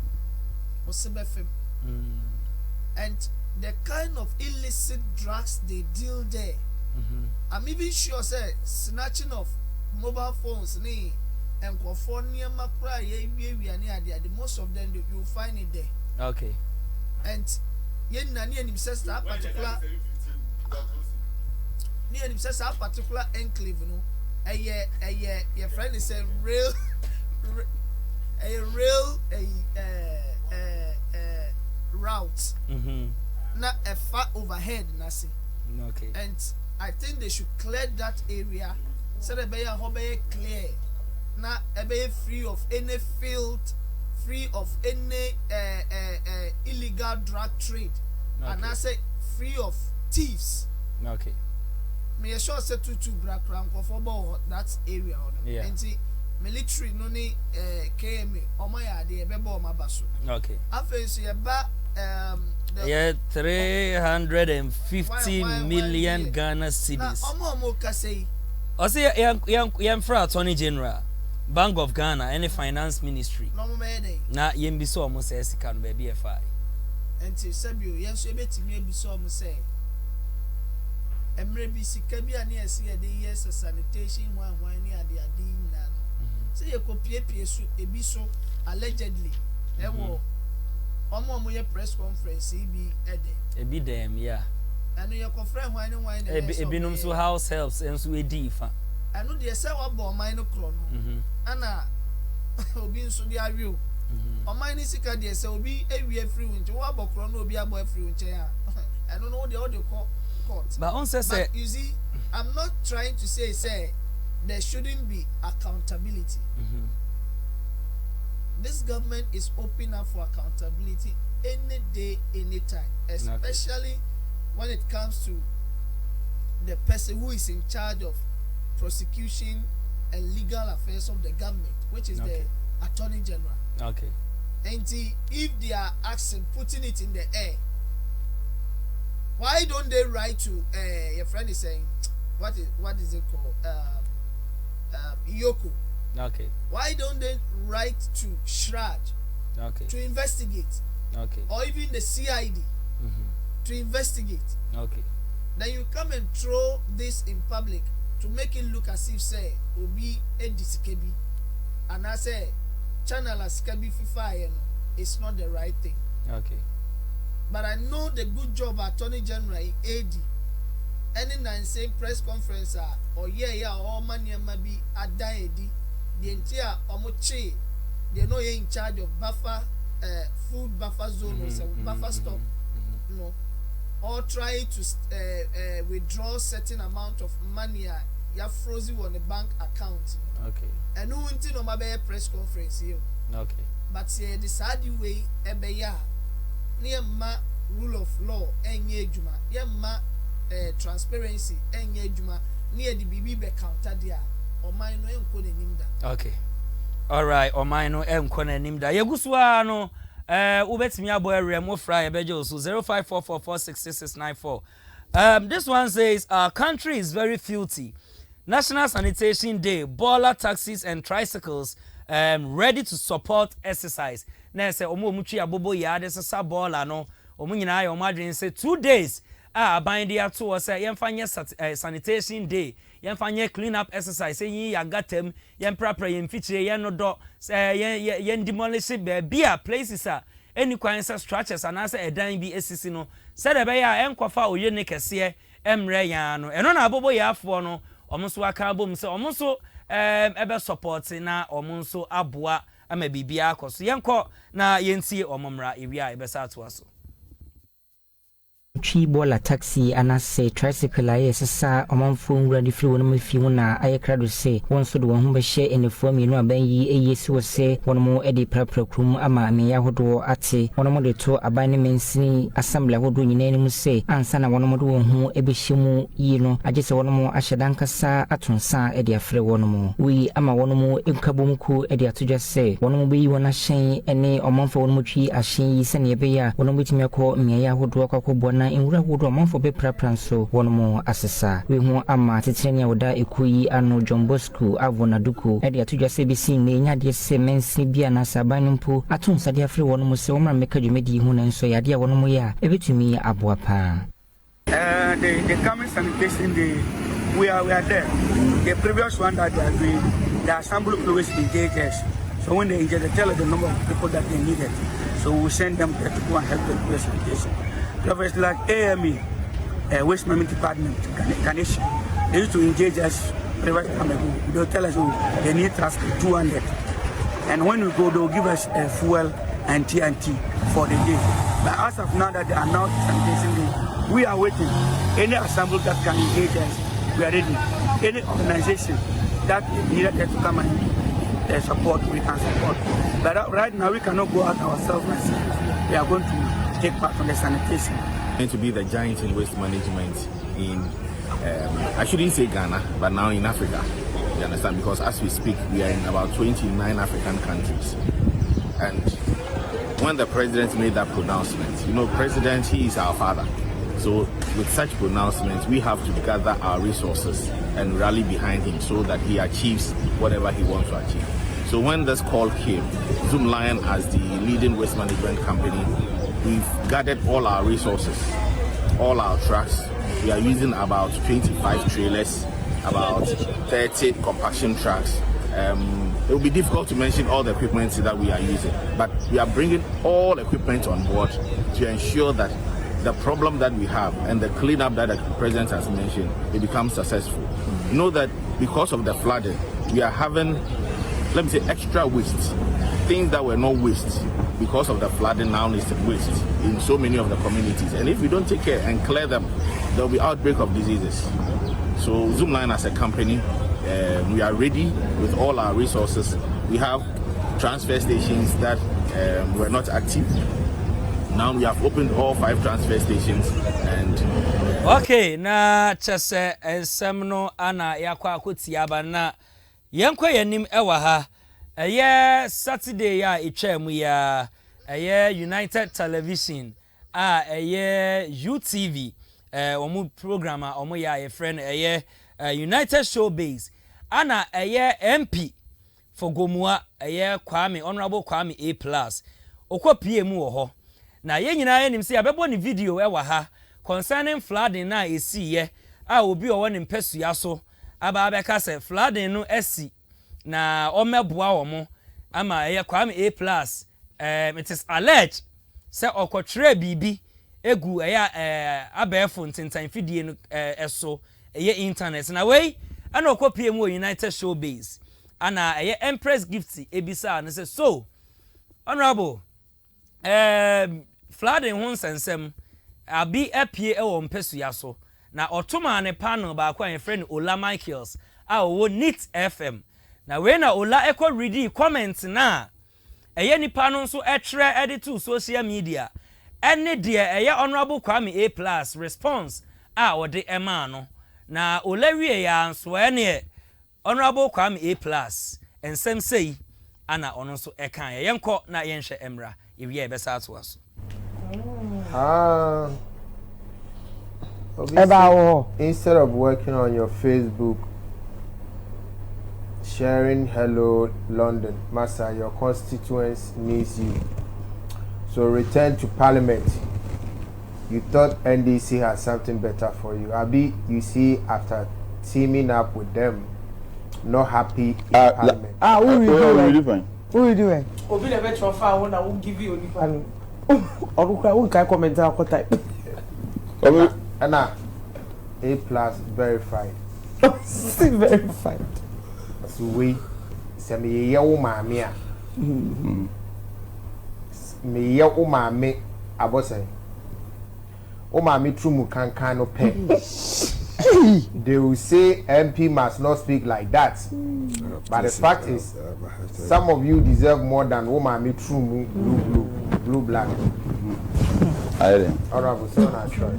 Or sebefem. And the kind of illicit drugs they deal there. I'm even sure say snatching of mobile phones ni and conformia makra the most of them you'll find it there. Okay. And yen nani says that particular says that particular enclave no your friend is a real route. Not a far overhead nasi. Okay. And I think they should clear that area so that they are clear. Not be free of any filth, free of any illegal drug trade. Okay. And I say free of thieves. Okay. Me sure say to black rank for that area. Yeah. And see military no ni KMA omaya de bebo mabaso. Okay. After so yeah, 350 million Ghana cedis. I say, young fra Attorney General, Bank of Ghana, any finance ministry. Na yem biso almost says can be BFI. And to Sabio, yes, you bet me be so say. And maybe Sikabi and yes, yes, a sanitation one near the Adin. Say you could pay a biso allegedly. Omo moye press conference be be them, yeah. And your confront wine ebinum so house helps and so edi fa. I know the say what bo mine kro no. Ana obi nso dia awiu. O mine sika de say obi ewie free winche what bo kro no obi abo free winche ya. I don't know the court. But on say you see, I'm not trying to say there shouldn't be accountability. This government is open up for accountability any day, anytime, especially when it comes to the person who is in charge of prosecution and legal affairs of the government, which is the Attorney General. Okay. And if they are asking, putting it in the air, why don't they write to your friend is saying, what is it called? Yoko. Okay. Why don't they write to Shraj to investigate? Okay. Or even the CID to investigate. Okay. Then you come and throw this in public to make it look as if say Obi Edisikebi and I say channel as Kebi FIFA it's not the right thing. Okay. But I know the good job Attorney General AD any same press conference or all money maybe adaedi the entire omoche they know you're in charge of buffer food buffer zone or buffer stop or try to withdraw certain amount of money you frozen on the bank account. Okay. And no one thing on my press conference here. Okay. But the sad way near ma rule of law and juma ma transparency and juma near the BB counter there. Okay. All right. O mine no enkona nim da. Yegusua no ubetimi abo area mo fra ebejo so 0544466694. This one says our country is very filthy. National Sanitation Day, baller taxis and tricycles ready to support exercise. Na say omo mutwi abobo ya de sesa baller no omo nyina ya omo adwen say 2 days aban dia to o say yemfanye sanitation day yemfanye clean up exercise yin ya gatem yemprapra yemfichire yen no do yen demolish be bia places any kwan say structures and say edan bi esisi no say de be ya enkofa oye ne kese emre yan no eno na abobo ya afo no omonso aka bom say omonso ebe support na omonso aboa ama bibia akoso yenko na yentie omomra ewia ebe sa to aso. Tree bola taxi anase tricycle aye sesa omanfo nwura de firi wonum fi mu na aye krado se won so de won ho be hye enefo mienu aban yi eyesi wo se wonum e de prapra krum ama me yahodo ate wonum de to aban ne mensini assembly hodo nyina ni mu se ansa na wonum de won ho e be hyimu yi no age se wonum ahyedan kasa atonsa e de afre wonum wi ama wonum enkabomku e de atodwa se wonum be yi wona hyen ene omanfo wonum twi ahyen yi se ne be ya wonum betimi akọ me yahodo akọ na inwura wodo manfo be prapranso wono asesa we hu ama tetrenia woda ekuyi ano Jombosku avona duku e de atodwa se bisi ne nya de se mensi bia na saban mpo atonsa de afre wono se womra meka dwumedi hu na nso yade a wono mo ya ebetumi aboa pa the coming sanitation we are there. The previous one that they are doing, they assemble always engage us. So when they engage, they tell us the number of people that they needed. So we send them there to go and help them with sanitation. It's like AME, Waste Management Department, Ganesh, they used to engage us private time ago. They'll tell us they need task 200. And when we go, they'll give us fuel and TNT for the day. But as of now that they announced sanitation day, we are waiting. Any assembly that can engage us, we are ready. Any organization that needed us to come and support, we can support. But right now, we cannot go out ourselves and say we are going to take part on the sanitation. To be the giant in waste management in, I shouldn't say Ghana, but now in Africa. You understand? Because as we speak, we are in about 29 African countries. And when the president made that pronouncement, you know, president, he is our father. So with such pronouncements, we have to gather our resources and rally behind him so that he achieves whatever he wants to achieve. So when this call came, Zoomlion as the leading waste management company, we've gathered all our resources, all our trucks. We are using about 25 trailers, about 30 compaction trucks. It will be difficult to mention all the equipment that we are using, but we are bringing all equipment on board to ensure that the problem that we have and the cleanup that the president has mentioned, it becomes successful. You know that because of the flooding, we are having, let me say, extra waste. Things that were not waste because of the flooding now is waste in so many of the communities. And if we don't take care and clear them, there will be outbreak of diseases. So Zoomlion as a company, we are ready with all our resources. We have transfer stations that were not active. Now we have opened all 5 transfer stations and okay, na chese ensemno ana yakwa akutiaba na yenkwa yanim ewa ha eye Saturday ya itwam ya eye United Television eye UTV omu program omu ya ye friend eye United Showbase ana eye MP for Gomua eye Kwame Honorable Kwame A+ okwa PM wo ho na ye nyina ye nim se abebo ni video ewa ha concerning flooding na esi ye obi owo ne mpesua so aba abeka se flooding no esi na omeboa wo mo ama ye Kwame A+, it is alleged se okotre bibi egu abefo ntentan fidie no eso ye internet na wey ana okopie mu United Showbase ana ye Empress Gift ebisa na se so honorable flooding ho nsensem abi apie ewo mpesua so na otoma ne panel ba kwa ye friend Ola Michaels wo NIT FM na we na Ola eko read comment na eye nipa no so etre edit to social media ene de eye Honorable Kwame A+ response wo de ema no na Ola wie ya nso ene Honorable Kwame A+ ensem sei ana ono so ekan ye yenko na yenhwe emra ewie ebesa ato aso instead of working on your Facebook sharing hello London Massa, your constituents needs you, so return to Parliament. You thought NDC had something better for you, Abi. You see, after teaming up with them, not happy in Parliament. Who will you do? Who will do it? Obi le betro fa won na won give you only. Who can comment that type? Anna, A+ verified. Still verified. So we say me ye wo maame a. Me ye wo maame abosai. o ma me true mu kankan no pe. They will say MP must not speak like that. But the fact is, some of you deserve more than woman me true blue black. Honorable son, I try.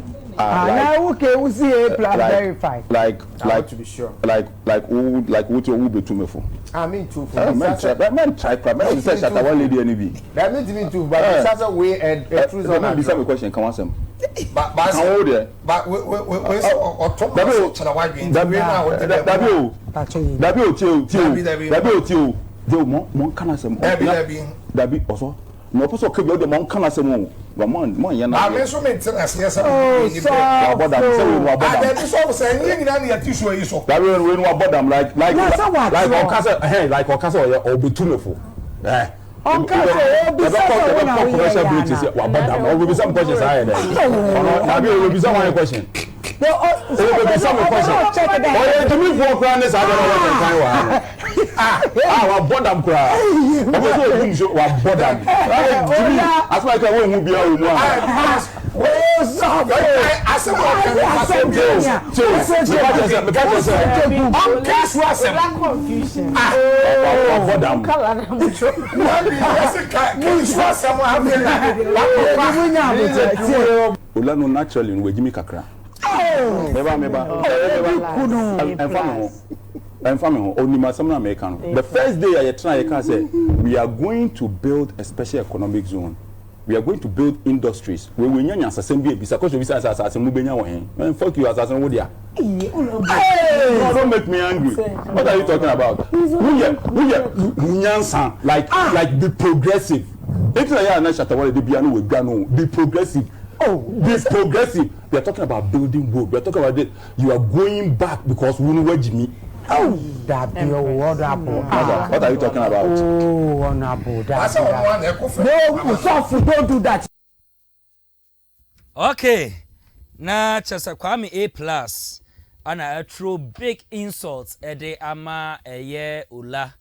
Okay, we see A plus verify. Like to be sure. Like what you be to me for. I mean too. Man try crap. Man say shut one lady any be. That means me too, but it's such a way and truth on. Let me ask question. Come on, some. But we no person could be the monk can say mo ya na I so maintenance yes about them like or be too full on will be some questions I will be some question. No, some question. Oh, to me for crowns, I don't know what bottom cry. What bottom. As like I won't be able to. Naturally, we Jimmy Kakra. I'm family only my American. The first day I try I say we are going to build a special economic zone. We are going to build industries. We will nyanya assassin because we say assassin mu benya wen. Man fuck you assassin wo dia. Don't make me angry. What are you talking about? We nyansa like be progressive. If I na shata wale de bia no we bia no be progressive. Be progressive. We are talking about building road. We are talking about this. You are going back because we know where Jimmy. That be wonderful. What are you talking about? Oh, wonderful. Don't do that. Okay. Na chasa kwame A plus. Ana throw big insults ede ama eye ola.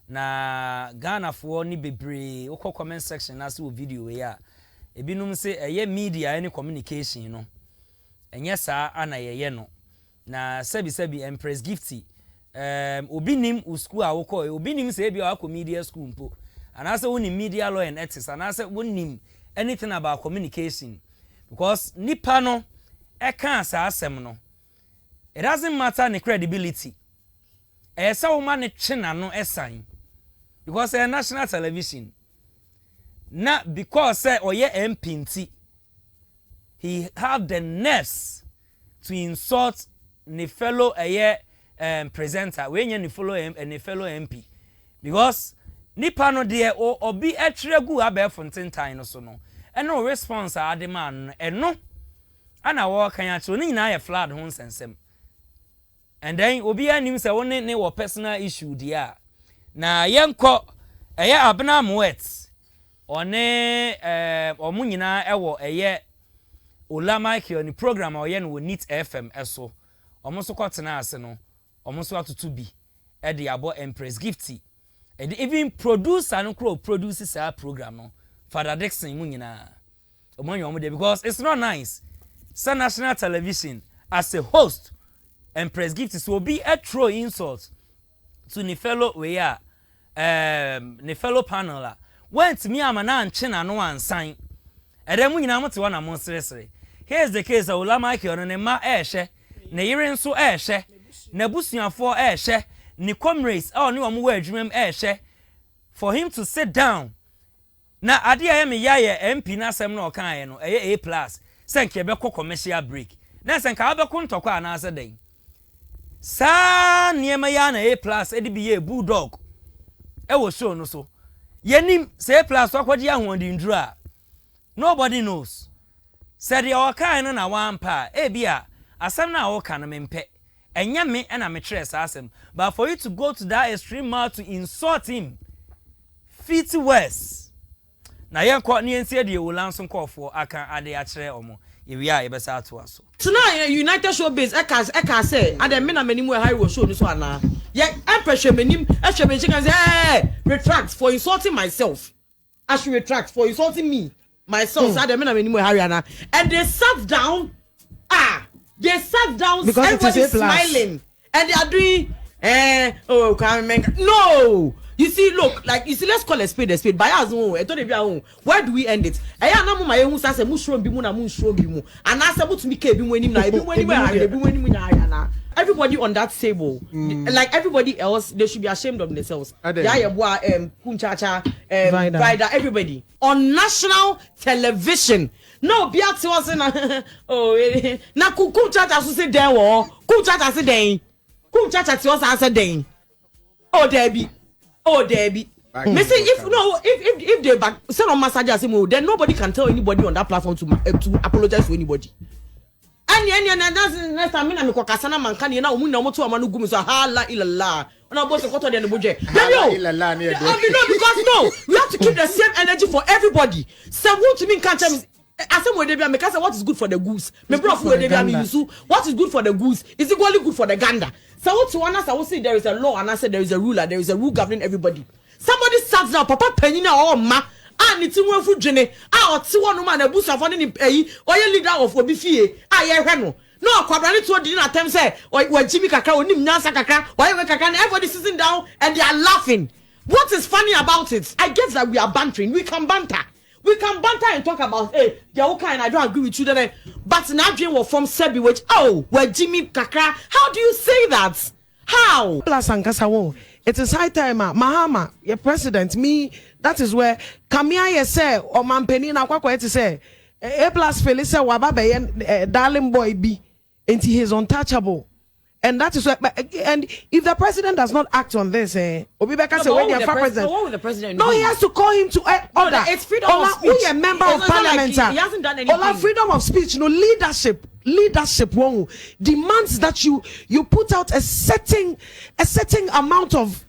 Na Ghana for ni bebre. Oko comment section na see video ya. Ebinum say eye media any communication no. Enye saa ana yeye no. Na sebi Empress Gifty. Obi nim school a wokọ obi nim say bia akọ media school mpo. And I say we media law and ethics and I say we nim anything about communication because nipa no e kan sa asem no. It doesn't matter the credibility. Say wo ma ne chena no esan. Because national television. Na because say oye MP nti he have the nerves to insult ne fellow presenter when you follow him and a fellow MP because nipa no de obi etregu abe fonten time no so no and no response a de man and no ana wo kan ya che oni na ya flood ho nsensem and then obi anim say won ne wo personal issue dia na yenko abna mwet one omunyina ewo Ola Michael ni program oye no NIT FM eso omoso kwatena ase no omoso atutu bi e de abo Empress Gifty e de even producer no kro produce sa program no Father Dixon mu nyina omonyo omo de because it's not nice sa national television as a host Empress Gifty so be a throw insult to ni fellow we are ni fellow panel went me amana anche na no ansan e de mu nyina mo te wana mo sresre. Here's the case of Ola Michael no ne ma ehye ne yire nso ehye na busuafo ehye ni comrades ni wo mo adwumam ehye for him to sit down na ade aye me yaye MP na asem na okan aye no eye A+ senke be ko commercial break na senka abeko ntokwa ana ase den sa niema ya na A+ edi bi ye bulldog wo show no so yenim say A+ akwaji ahwodi nduru a nobody knows. Said your kind na one pa, bia, asem na o kan mempe. Enya me na me tres asem. But for you to go to that extreme mouth to insult him, fit worse. Na yen kwa ni entie de olanso nkofo aka ade a kire omo. Ewi a yebesa ato aso. Tonight United Showbiz eka say ade me na manimu e high show ni so ana. Ye empehwe manim, ehwe me chicken say retract for insulting myself. I should retract for insulting me. myself so dem na me anymore Hariana and they sat down they sat down because everybody smiling and they are doing oh no. You see, look, like you see, let's call a spade. By us, where do we end it? I am not my own says a mushroom be muna mushroom be mu. And I said to me, everybody on that table, like everybody else, they should be ashamed of themselves. Kumchacha, Vida, everybody on national television. No, Biatsi was in na Kumchacha say there war. Kumchacha say day. Kumchacha was answer day. Oh, Debbie. Oh, Debbie. Me say if they back send on massage then nobody can tell anybody on that platform to apologize to anybody. And that's next time me kwa kasana man kan na omu na omo to amanu gumi so hala ilala. Ona boss ko to dey no budget. No, because no, we have to keep the same energy for everybody. So what to me can tell me what is good for the goose? What is good for the goose is equally good for the gander. So what to honest, I will say there is a law and I said there is a ruler, there is a rule governing everybody. Somebody sat down, Papa Penina or ma, and it's one food journey. Or one man a boost of one in pay, or your leader of Obifie. No, Quadrani to dinner attempt say, or Jimmy Kaka, or Nasa Kaka, whatever Kaka, everybody sitting down and they are laughing. What is funny about it? I guess that we are bantering. We can banter. We can banter and talk about, hey, they're okay, and I don't agree with you. But now Jane will form Sebi, which, where Jimmy Kakra. How do you say that? How? Plus, it is high time, Mahama, your president, me, that is where Kamia say, or Mampeni, now, what to say, A plus Felisa Wababe, darling boy B, and he is untouchable. And that is what, and if the president does not act on this, Obibeka say, when what will the president no, do? he has to call him to order. It's freedom of speech. Who a member of parliament? Like he hasn't done anything. All freedom of speech, no leadership demands that you put out a certain amount of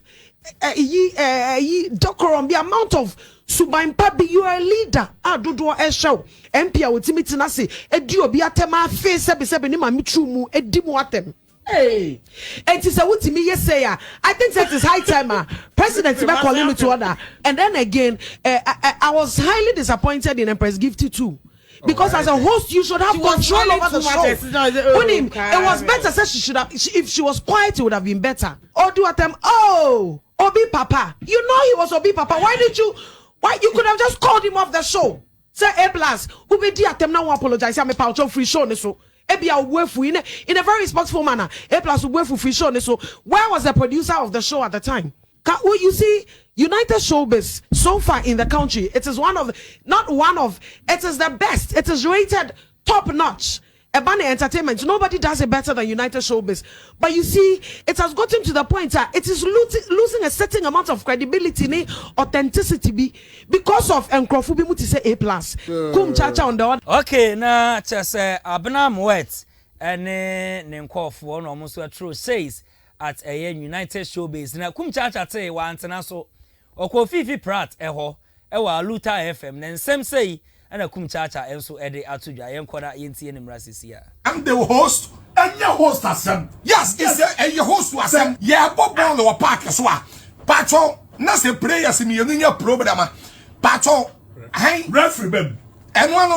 decorum, the amount of Subaimpa, you are a leader. Dodo show. MP ultimate nasi. Edio bi atema face sebe ni ma mitrumu edimu atem. Hey, it is a what to me yes say I think that is high time president be calling me to order. And then again I was highly disappointed in Empress Gifty too. Because as a host, you should have control over the show. It was better said she should have. If she was quiet, it would have been better. Or do at them. Oh, Obi Papa. You know he was Obi Papa. Why you could have just called him off the show? Say A plus. Who be di at them now apologize? I'm a pouch of free show. So in a very respectful manner. A plus will for free show. So where was the producer of the show at the time? You see, United Showbiz so far in the country, it is it is the best. It is rated top notch. Ebane Entertainment, nobody does it better than United Showbiz. But you see, it has gotten to the point that it is losing a certain amount of credibility, authenticity, because of Nkrofu Muti say A plus. Kum chacha on the other. Okay, na just Abna Moet and Nkrofu almost true says at a United Showbiz. Na kum chacha say wa antena so Okofifi Pratt ewa Luta FM nen sem say and a kum chacha enso ede atudwa yenkoda yenti enim rasisia. I'm the host and your host asem. Yes, is your host asem. Yeah, Bob Ball or Park as well. Patron, na se players in your program. Patron, hey, referee bem. And one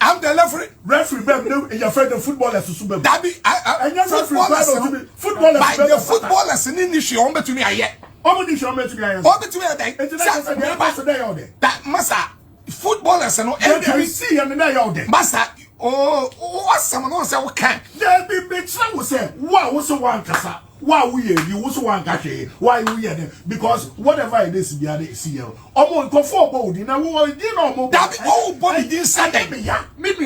I'm the referee bem no in your friend of footballers to sub. That be and your footballers by the footballers in issue on between me aye. That massa footballers and every see and now massa what's someone say okay there be big some say wow was one kasa why we you was one gache why we here because whatever it is be the see omo nkofo body na we dey no mo that oh body din say me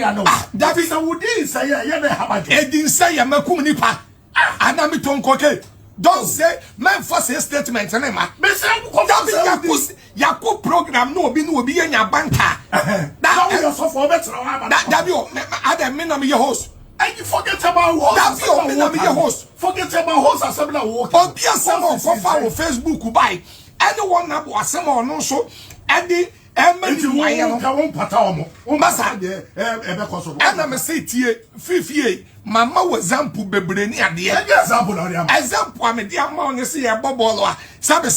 I know that is we din say ya na habajo e din say ya makum nipa anami tonkoke. Don't say man force a statement and ma. Me say Yaku program no be in your banker. That you suffer better. That you Adam me your host. And you forget about host. That you me your host. Forget about host assembly work. Or be a someone for Facebook buy. Anyone na bo asem or no so and the Mama was example bebre ni ade example am dey am on say e bobolo a sabe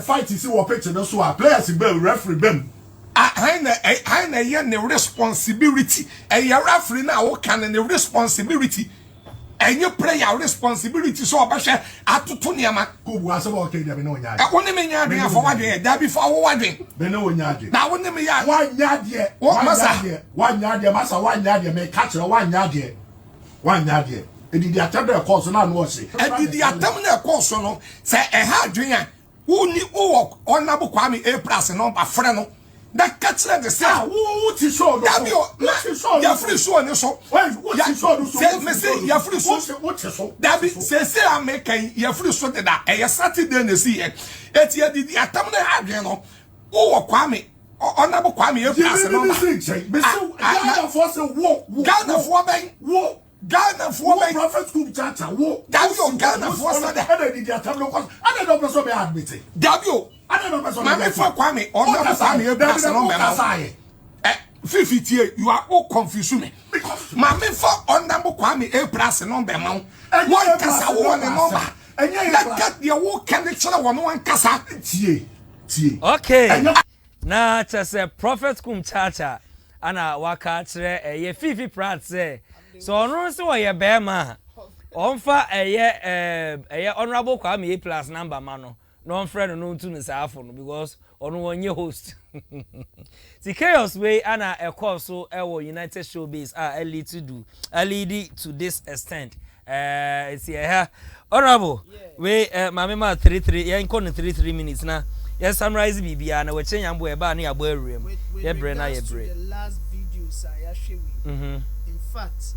fight see what picture no so players be referee bem Hana yen the responsibility. A referee now can the responsibility. And you play your responsibility so Basha Atutuniama who was about to know. I want to mean for 1 year, that before 1 day. They know 1 yard. Now, when they mean 1 yard yet, what massa 1 yard, massa 1 yard, may catch 1 yard yet. 1 yard yet. And did the attempt of course on was it? And did the attempt of course on say a hard dream who knew on Nabu Kwame A plus and on by friend. That catch the same. What is so? You're free so and so. What is so? Say, you're free so. What is so? That say, I'm making your free so that I Saturday in the sea. It's yet the attempt to have you know. Oh, Kwame. Honorable Kwame, you're passing on the Ghana for bank. Ghana for bank. Prophet School Chacha. That's your Ghana for the head of the attempt. I don't know so be admitted. W. I don't know person. Mama for Kwame, or not Kwame, you pass on Bema. 50 you are all confusing me. Mama for on number Kwame, a plus and on Bema. One Casa, one and number. And you got your walk connection of 1 Casa. Okay. Now, just a prophet kum chacha. Ana waka tre ye fifi prat say. So on so ye bema. Onfa eye honorable Kwame A plus number mano. No friend no to ni safo no because ono wonye host. The chaos way ana a course so United Showbiz early to this extent. It's here honorable we mama 33 yen kon 33 minutes na yes summarize bibia na we chen boy ba na yabo awrem ye bre na ye bre. The last videos I share with. In fact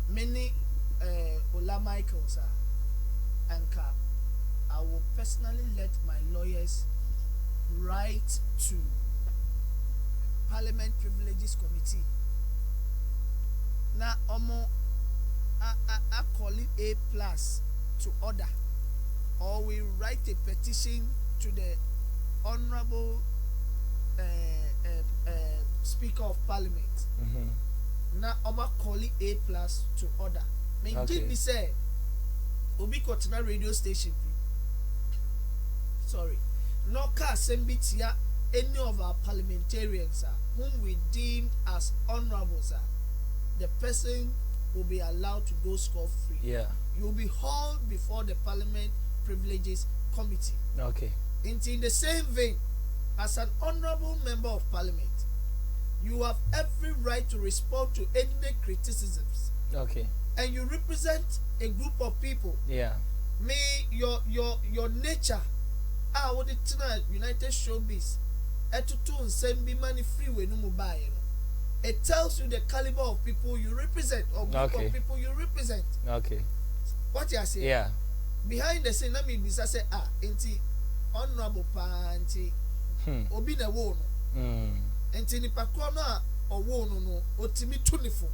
many Ola Michaels and I will personally let my lawyers write to Parliament Privileges Committee. Now, I call it A plus to order, or we write a petition to the Honorable Speaker of Parliament. Now, I'm call it A plus to order. May say, Obi Kotina radio station. Sorry, no car sembitia any of our parliamentarians whom we deemed as honorables the person will be allowed to go scot-free. Yeah. You'll be hauled before the Parliament Privileges Committee. Okay. In the same vein, as an honorable member of Parliament, you have every right to respond to any criticisms. Okay. And you represent a group of people. Yeah. May your nature what it tonight United Showbiz etutun send be money free we no buy. It tells you the caliber of people you represent or group of people you represent. Okay. What you say? Yeah. Behind the scene, let me be say enti honorable panti obi na wo no. Enti ni pakro na owo no otimi tunifo.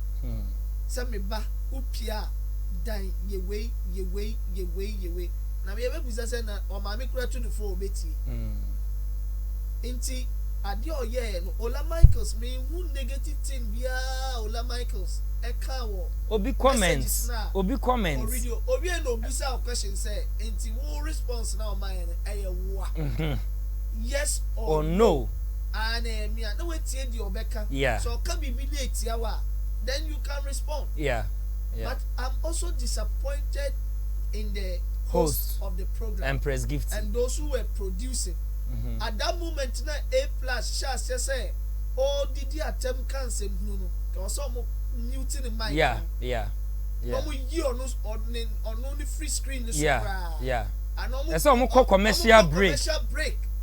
Say me ba upia dan yewe. Na me be say na o ma me kura tunifo obeti. Enti ade oye no Ola Michaels me who negative thing bia Ola Michaels eka wo obi comments obi and obi say question say enti wo response na o man eye wo yes or no and me na we tie di obeka so can be bi na etia wa then you can respond. Yeah. But I'm also disappointed in the host of the program Empress Gift and those who were producing. At that moment, na A plus shall say, "Oh, did you attempt cancer? No, because some muting in my yeah. No, you on only free screen. Yeah. That's almost called commercial break.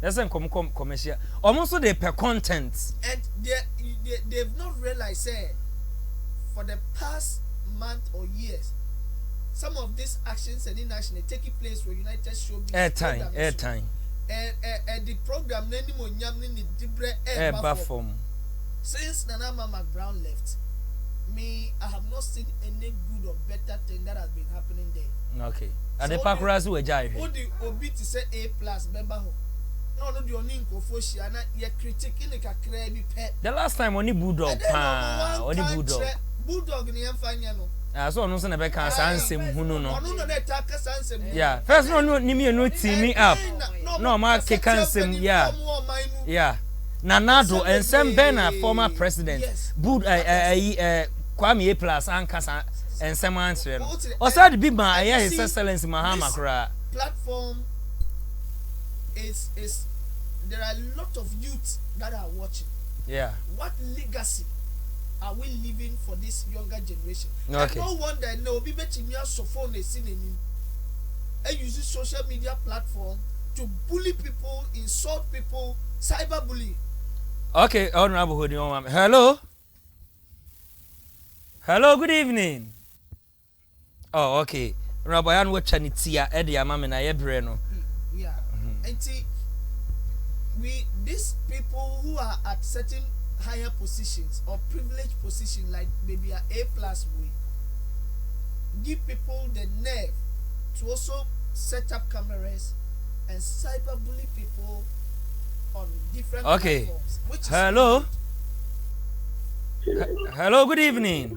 That's a commercial. Almost they per content. And they've not realized for the past month or years, some of these actions and inaction are taking place for United Showbiz. Airtime. And the program name mo nyam ni dibre air form. Since Nana Mama Brown left, I have not seen any good or better thing that has been happening there. Okay. And the Pakurazu were jai. Who the obi to say A plus member ho? No, the only inkofoshi ana ye critic in the kakre bi pet. The last time only Bulldog only Bulldog. Bulldog ni emfanya no. So no say na be kan sansem hu no. Onu no na ta ka sansem. Yeah. First no ni me no team me up. No ma ke kansem yeah. Yeah. Nanado and Sam Bena, former president. Yes. Good Kwame Plus Ankasa and Sam Answer. Also, the big man, His Excellency Mahama Kra. Platform is there are a lot of youth that are watching. Yeah. What legacy are we leaving for this younger generation? Okay. And no wonder no be betchimia so phone is in and use social media platform to bully people, insult people, cyberbully. Okay, Honorable Hodi. Hello. Hello, good evening. Oh, okay. Honorable Yan Wachanitia Eddie Amamina Ebreno. Yeah. And see, these people who are at certain higher positions or privileged positions like maybe A+ way give people the nerve to also set up cameras and cyberbully people on different platforms. Which hello. Hello, good evening.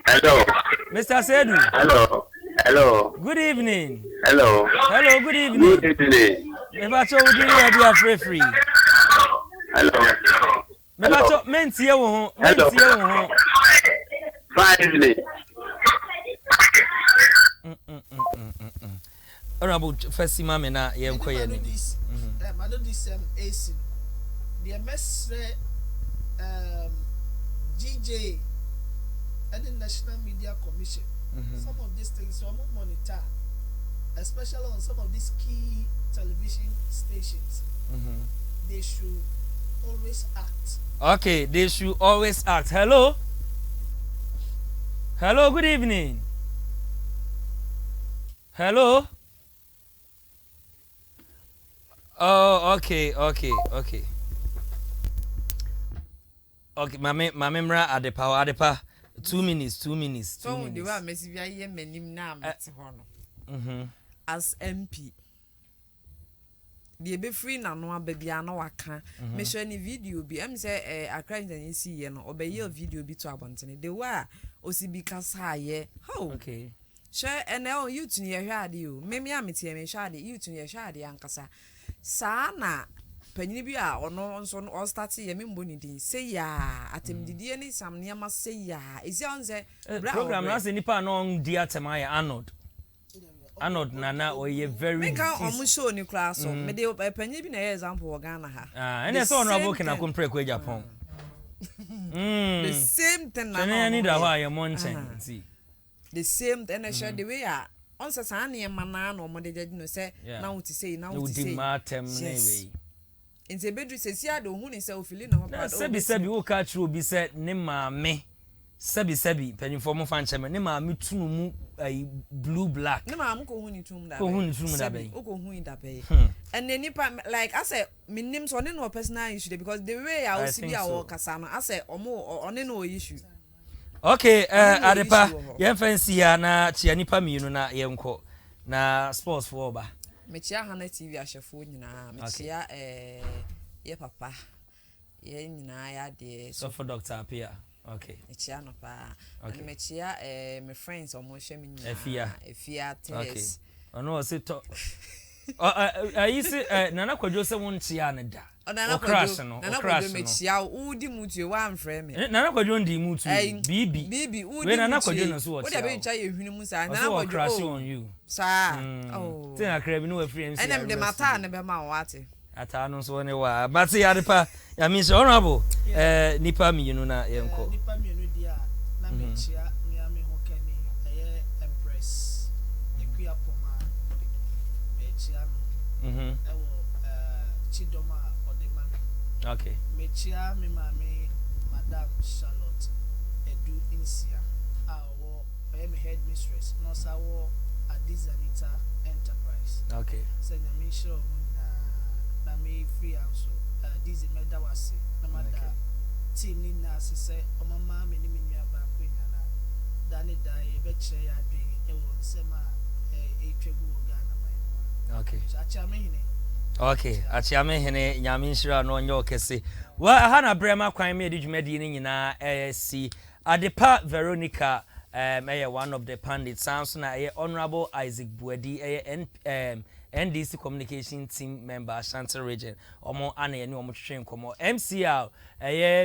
Hello. Mr. Sedu. Hello. Hello. Good evening. Hello. Hello, good evening. Good evening. Mebacho udiri free. Hello. Mebacho mentie wo ho. Mentie wo ho. Fine. Honorable Fesima Mena yenko yeni. I know this AC. The MS GJ and the National Media Commission. Some of these things are monitor, especially on some of these key television stations. They should always act. Okay, they should always act. Hello. Hello, good evening. Hello. Oh, okay. Okay, Mamemra Adepa. 2 minutes. So the way Messi I menim na hono. As MP. The be free na no abia na waka. Me show ni video bi. Am say Accra International ye no obeye video bi to abontene. The way osibi kasa ye. How? Okay. Share and youth ni ye hwa ade o. Me amete me hwa ade youth ni ye hwa ade ankasa. Saa na panyin bi a ono nso no start ye me mboni din say ya atemdidie ni sam niam say ya ezi on say program na say nipa no di atema ya Arnold nana or ye very me kan omo show ni class so me de panyin bi na ye example wo Ghana ha ene so no abo kena kompre ko Japan the same thing na ni da wa ye monchen see the same thing and share the way a on say san na na omo de judge no say now to say anyway Inse bedru sesi ade ohun ni se ofili na hopa sebi wo ka tru obi se ne maame sebi penifo mo fa ncheme ne maame tunu mu blue black ne maame ko hun ni tunu da be o ko hun da be and then nipa like I say minim so ne no personal issue because the way I see bi awo kasa no I say omo one no issue. Okay, adepa ye fancy ya na chia nipa mienu na ye nko na sports for ba Mechia Hana TV ashefo nyina mechia ye papa ye nyina ya de so for Dr. Apia. Okay, mechia no pa and mechia my friends omo hwe me nyina efia test okay ono se to I see nana kwadwo se won chia ne da nana kwadwo mechia udi mutu wa amfre me nana kwadwo ndi mutu bibi we nana kwadwo no so wo chia wo de be twa ye hwinu mu sa nana kwadwo on you sa tin akra bi no we free MC enem de mata ne be ma wate ata no so ne wa but ya depa ya mean so honorable nipa mienu na yenko nipa mienu dia na mechia mi ho kani Empress ekuya poma mechia no ewo Chidoma Odemami. Okay. Mechia mi mami Madam Charlotte Edu Insia. I am headmistress. No sawo Dizzi Enterprise. Okay. So na mi show na mi free also. Dizzi medawase. Na mada team ni na se o mama me ni mi aba kwenya na dani da e be kire ya dwe e wo nsema etwegu Ghana man. Okay. So acha me hine. Okay, achiame hene nyame nshira no onye okese. Wa Hana brema kwan me edwumadi ni nyina si Adepa Veronica one of the pundits sounds na honorable Isaac Buadi NDC communication team member Ashanti region omo ana ye ne omo twetwe nkomo MCL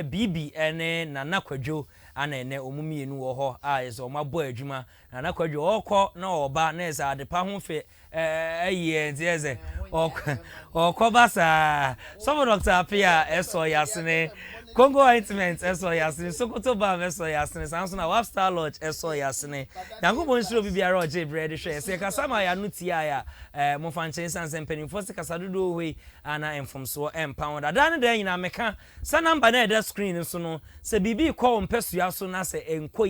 BB ene Nana Kwadwo ana ene omumi enu wo ho yeso omo abo adwuma Nana Kwadwo okọ na oba na esa adepa ho fe entieze okọ basa some Dr. Apia eso yasene Congo Ointment eso yasene Sokoto Balm eso yasene Samsung Wapstar Lodge eso yasene yango bonshiro bibiara oje bread hwe se kasama ya nutia ya mo fanchen sanse mpanimfo se kasadodo we ana enfomso empound adane da nyina meka sa number na e screen so no se bibi call mpesua so na se enko